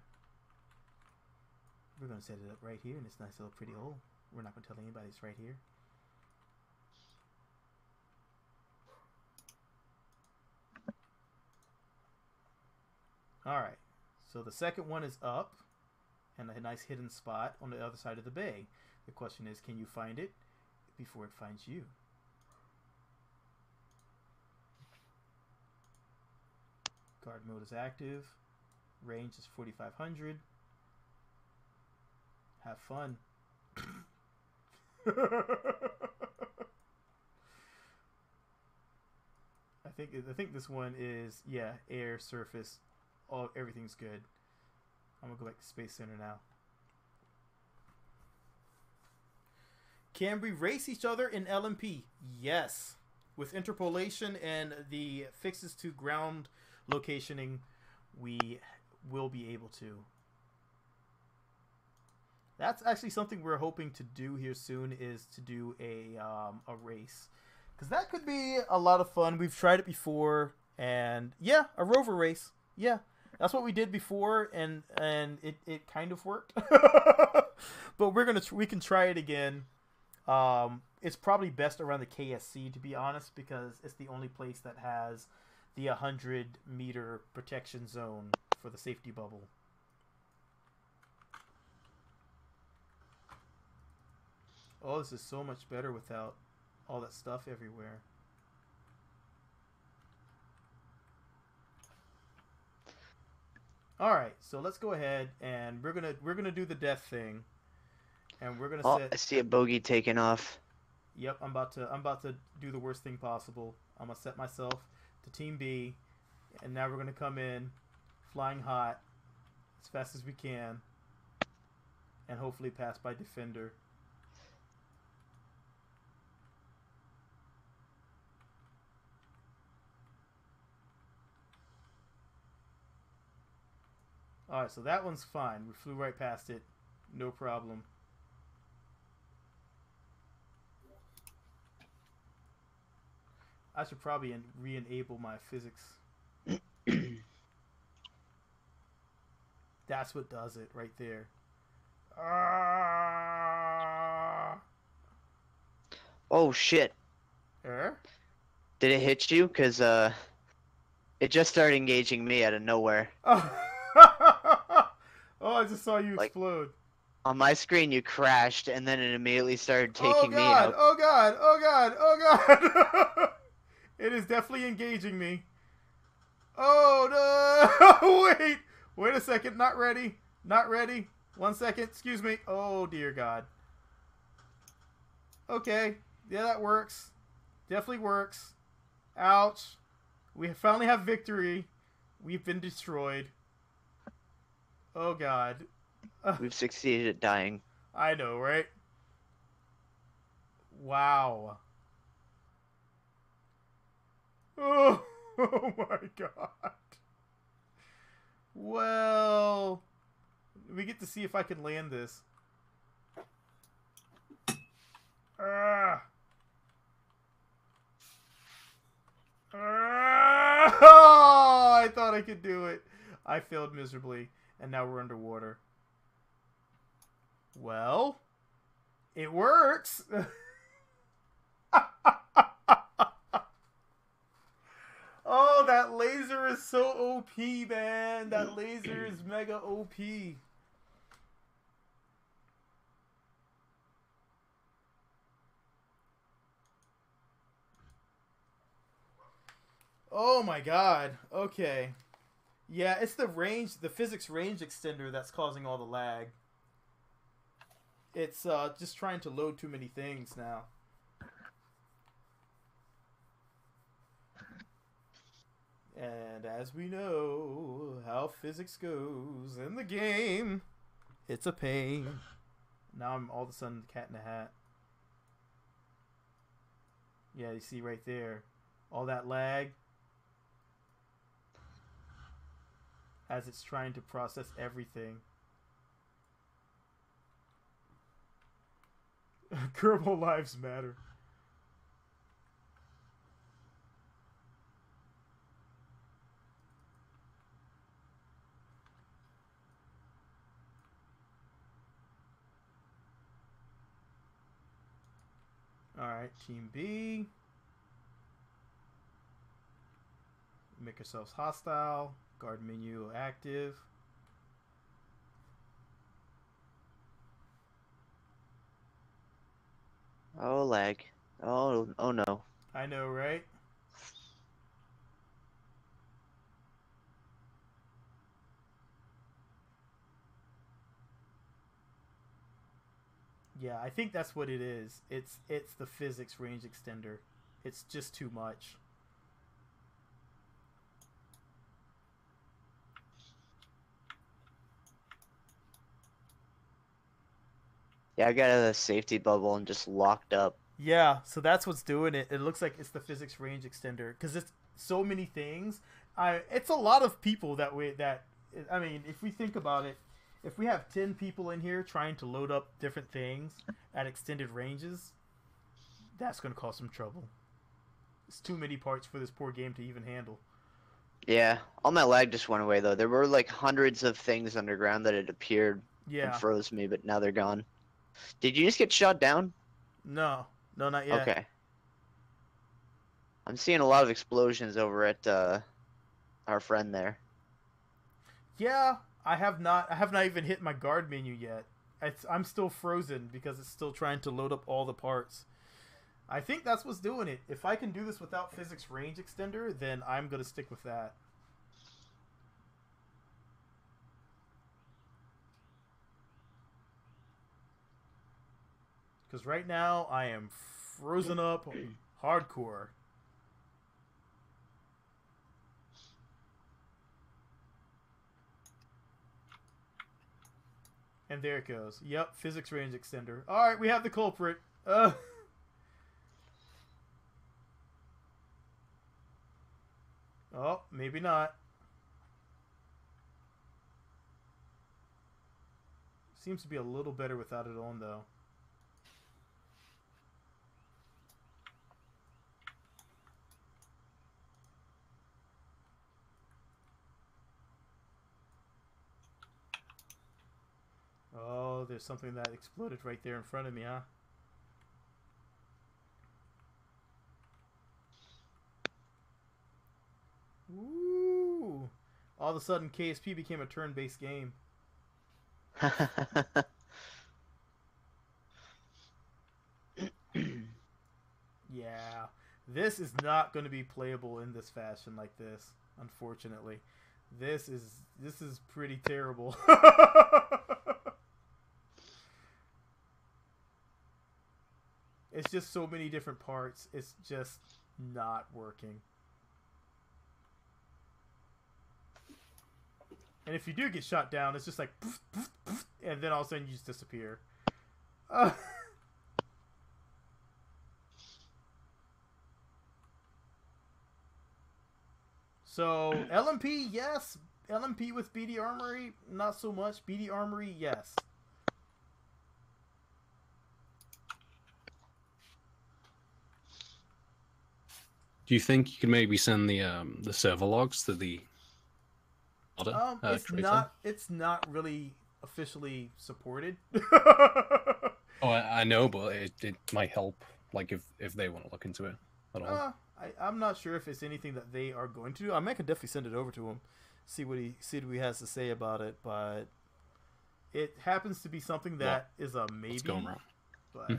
We're gonna set it up right here in this nice little pretty hole. We're not gonna tell anybody it's right here. Alright, so the second one is up and a nice hidden spot on the other side of the bay. The question is, can you find it before it finds you? Guard mode is active. Range is 4,500. Have fun. I think this one is, yeah, air, surface, everything's good. I'm gonna go back to Space Center now. Can we race each other in LMP? Yes. With interpolation and the fixes to ground locationing, we will be able to. That's actually something we're hoping to do here soon, is to do a race. Because that could be a lot of fun. We've tried it before, and yeah, a rover race. Yeah, that's what we did before, and it kind of worked. But we can try it again. It's probably best around the KSC, to be honest, because it's the only place that has the 100-meter protection zone for the safety bubble. Oh, this is so much better without all that stuff everywhere. All right, so let's go ahead and we're gonna do the death thing, and we're gonna Oh, set. I see a bogey taking off. Yep, I'm about to do the worst thing possible. I'm gonna set myself to Team B, and now we're gonna come in, flying hot, as fast as we can, and hopefully pass by defender. All right, so that one's fine. We flew right past it, no problem. I should probably re-enable my physics. That's what does it right there. Oh shit! Did it hit you? Cause it just started engaging me out of nowhere. Oh, I just saw you explode. On my screen, you crashed, and then it immediately started taking me God, out. oh god! Oh god! Oh god! It is definitely engaging me. Oh no! Wait a second. Not ready. Not ready. 1 second. Excuse me. Oh dear God. Okay. Yeah, that works. Definitely works. Ouch. We finally have victory. We've been destroyed. Oh God. We've succeeded at dying. I know, right? Wow. Oh, oh my God. Well, we get to see if I can land this. Oh, I thought I could do it. I failed miserably, and now we're underwater. Well, it works. Oh, that laser is so OP, man. That laser is mega OP. Oh my God. Okay. Yeah, it's the range, the physics range extender that's causing all the lag. It's just trying to load too many things now. And as we know how physics goes in the game, it's a pain. Now I'm all of a sudden cat in a hat. Yeah, you see right there. All that lag. As it's trying to process everything. Kerbal lives matter. Alright, Team B. Make yourselves hostile. Guard menu active. Oh, lag. Oh no. I know, right? Yeah, I think that's what it is. It's the physics range extender. It's just too much. Yeah, I got a safety bubble and just locked up. Yeah, so that's what's doing it. It looks like it's the physics range extender because it's so many things. It's a lot of people that way. I mean, if we think about it, if we have 10 people in here trying to load up different things at extended ranges, that's going to cause some trouble. It's too many parts for this poor game to even handle. Yeah, all my lag just went away though. There were like hundreds of things underground that had appeared and froze me, but now they're gone. Did you just get shot down? No, not yet. Okay. I'm seeing a lot of explosions over at our friend there. Yeah, I have not even hit my guard menu yet. I'm still frozen because it's still trying to load up all the parts. I think that's what's doing it. If I can do this without physics range extender, then I'm going to stick with that. Because right now I am frozen up hardcore. And there it goes. Yep, physics range extender. Alright, we have the culprit. Oh, maybe not. Seems to be a little better without it on, though. Oh, there's something that exploded right there in front of me, huh? Woo! All of a sudden, KSP became a turn-based game. Yeah, this is not going to be playable in this fashion like this, unfortunately. This is pretty terrible. It's just so many different parts. It's just not working. And if you do get shot down, it's just like poof, poof, poof, and then all of a sudden you just disappear. So LMP, yes. LMP with BD Armory, not so much. BD Armory, yes. Do you think you could maybe send the server logs to the other creator? It's not really officially supported. Oh, I know, but it might help, like if they want to look into it at all. I'm not sure if it's anything that they are going to do. I can definitely send it over to him, see what he has to say about it. But it happens to be something that is a maybe. What's going wrong? But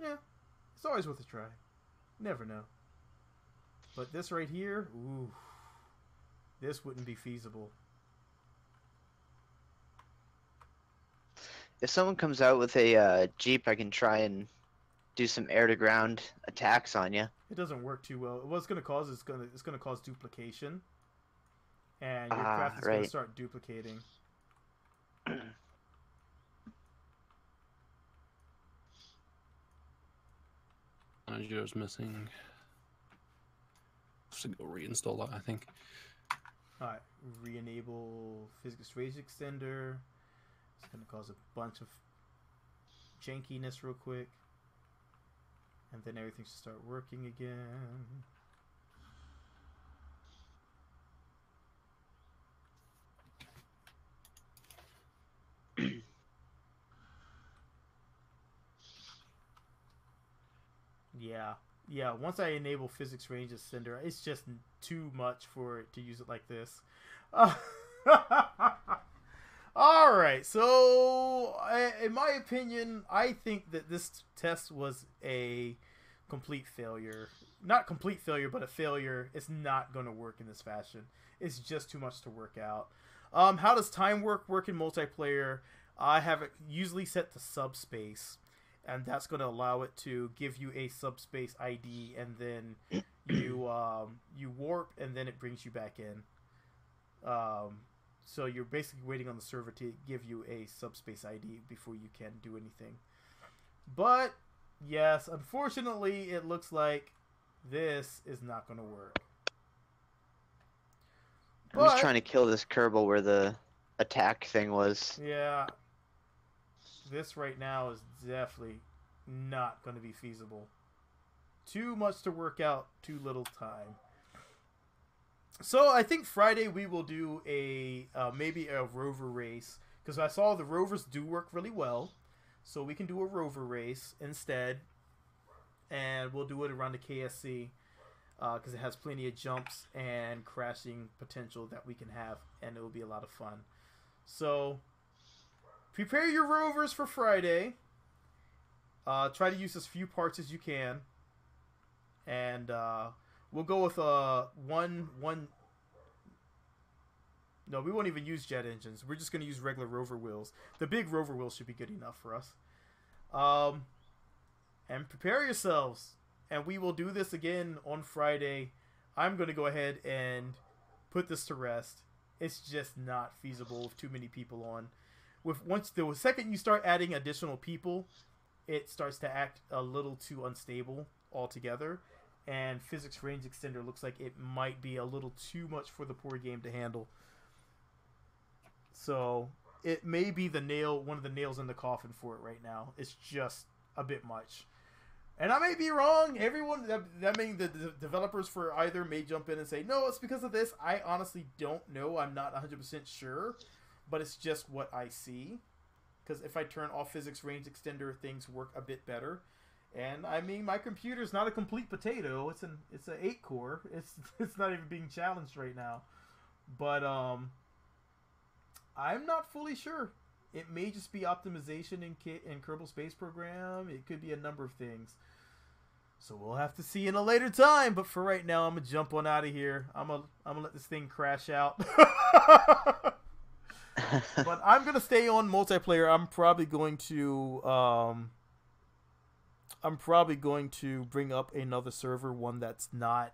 yeah, it's always worth a try. Never know. But this right here, ooh, this wouldn't be feasible. If someone comes out with a Jeep, I can try and do some air-to-ground attacks on you. It doesn't work too well. What it's going to cause is it's going to cause duplication, and your craft is going to start duplicating. Joe's missing. Have to go reinstall that, I think. Alright, re-enable physics range extender. It's going to cause a bunch of jankiness real quick. And then everything should start working again. Yeah, once I enable physics range extender, it's just too much for it to use it like this. Alright, so in my opinion, I think that this test was a complete failure. Not complete failure, but a failure. It's not going to work in this fashion. It's just too much to work out. How does time work in multiplayer? I have it usually set to subspace, and that's going to allow it to give you a subspace ID, and then you warp, and then it brings you back in. So you're basically waiting on the server to give you a subspace ID before you can do anything. But yes, unfortunately, it looks like this is not going to work. I'm just trying to kill this Kerbal where the attack thing was. Yeah. This right now is definitely not going to be feasible. Too much to work out, too little time. So I think Friday we will do maybe a rover race, because I saw the rovers do work really well. So we can do a rover race instead, and we'll do it around the KSC because it has plenty of jumps and crashing potential that we can have, and it will be a lot of fun. So prepare your rovers for Friday. Try to use as few parts as you can, and we'll go with one No, we won't even use jet engines. We're just going to use regular rover wheels. The big rover wheels should be good enough for us. And prepare yourselves. And we will do this again on Friday. I'm going to go ahead and put this to rest. It's just not feasible with too many people on. The second you start adding additional people, it starts to act a little too unstable altogether. And physics range extender looks like it might be a little too much for the poor game to handle. So it may be one of the nails in the coffin for it right now. It's just a bit much. And I may be wrong. Everyone, that means the developers for either may jump in and say, no, it's because of this. I honestly don't know. I'm not 100% sure. But it's just what I see. Because if I turn off physics range extender, things work a bit better. And I mean, my computer's not a complete potato. It's an 8-core. It's not even being challenged right now. But I'm not fully sure. It may just be optimization in Kerbal Space Program. It could be a number of things. So we'll have to see in a later time. But for right now, I'm gonna jump on out of here. I'm gonna let this thing crash out. But I'm gonna stay on multiplayer. I'm probably going to bring up another server, one that's not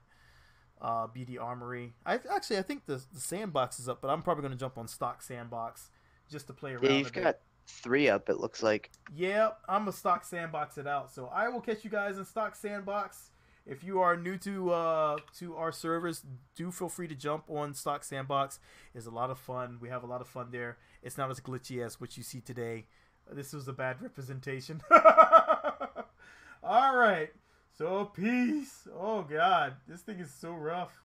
BD Armory. I think the sandbox is up, but I'm probably going to jump on stock sandbox just to play around. Yeah, you've got 3 up, it looks like. Yeah, I'm a stock sandbox it out. So I will catch you guys in stock sandbox. If you are new to our servers, do feel free to jump on stock sandbox. It's a lot of fun. We have a lot of fun there. It's not as glitchy as what you see today. This was a bad representation. All right. So peace. Oh God, this thing is so rough.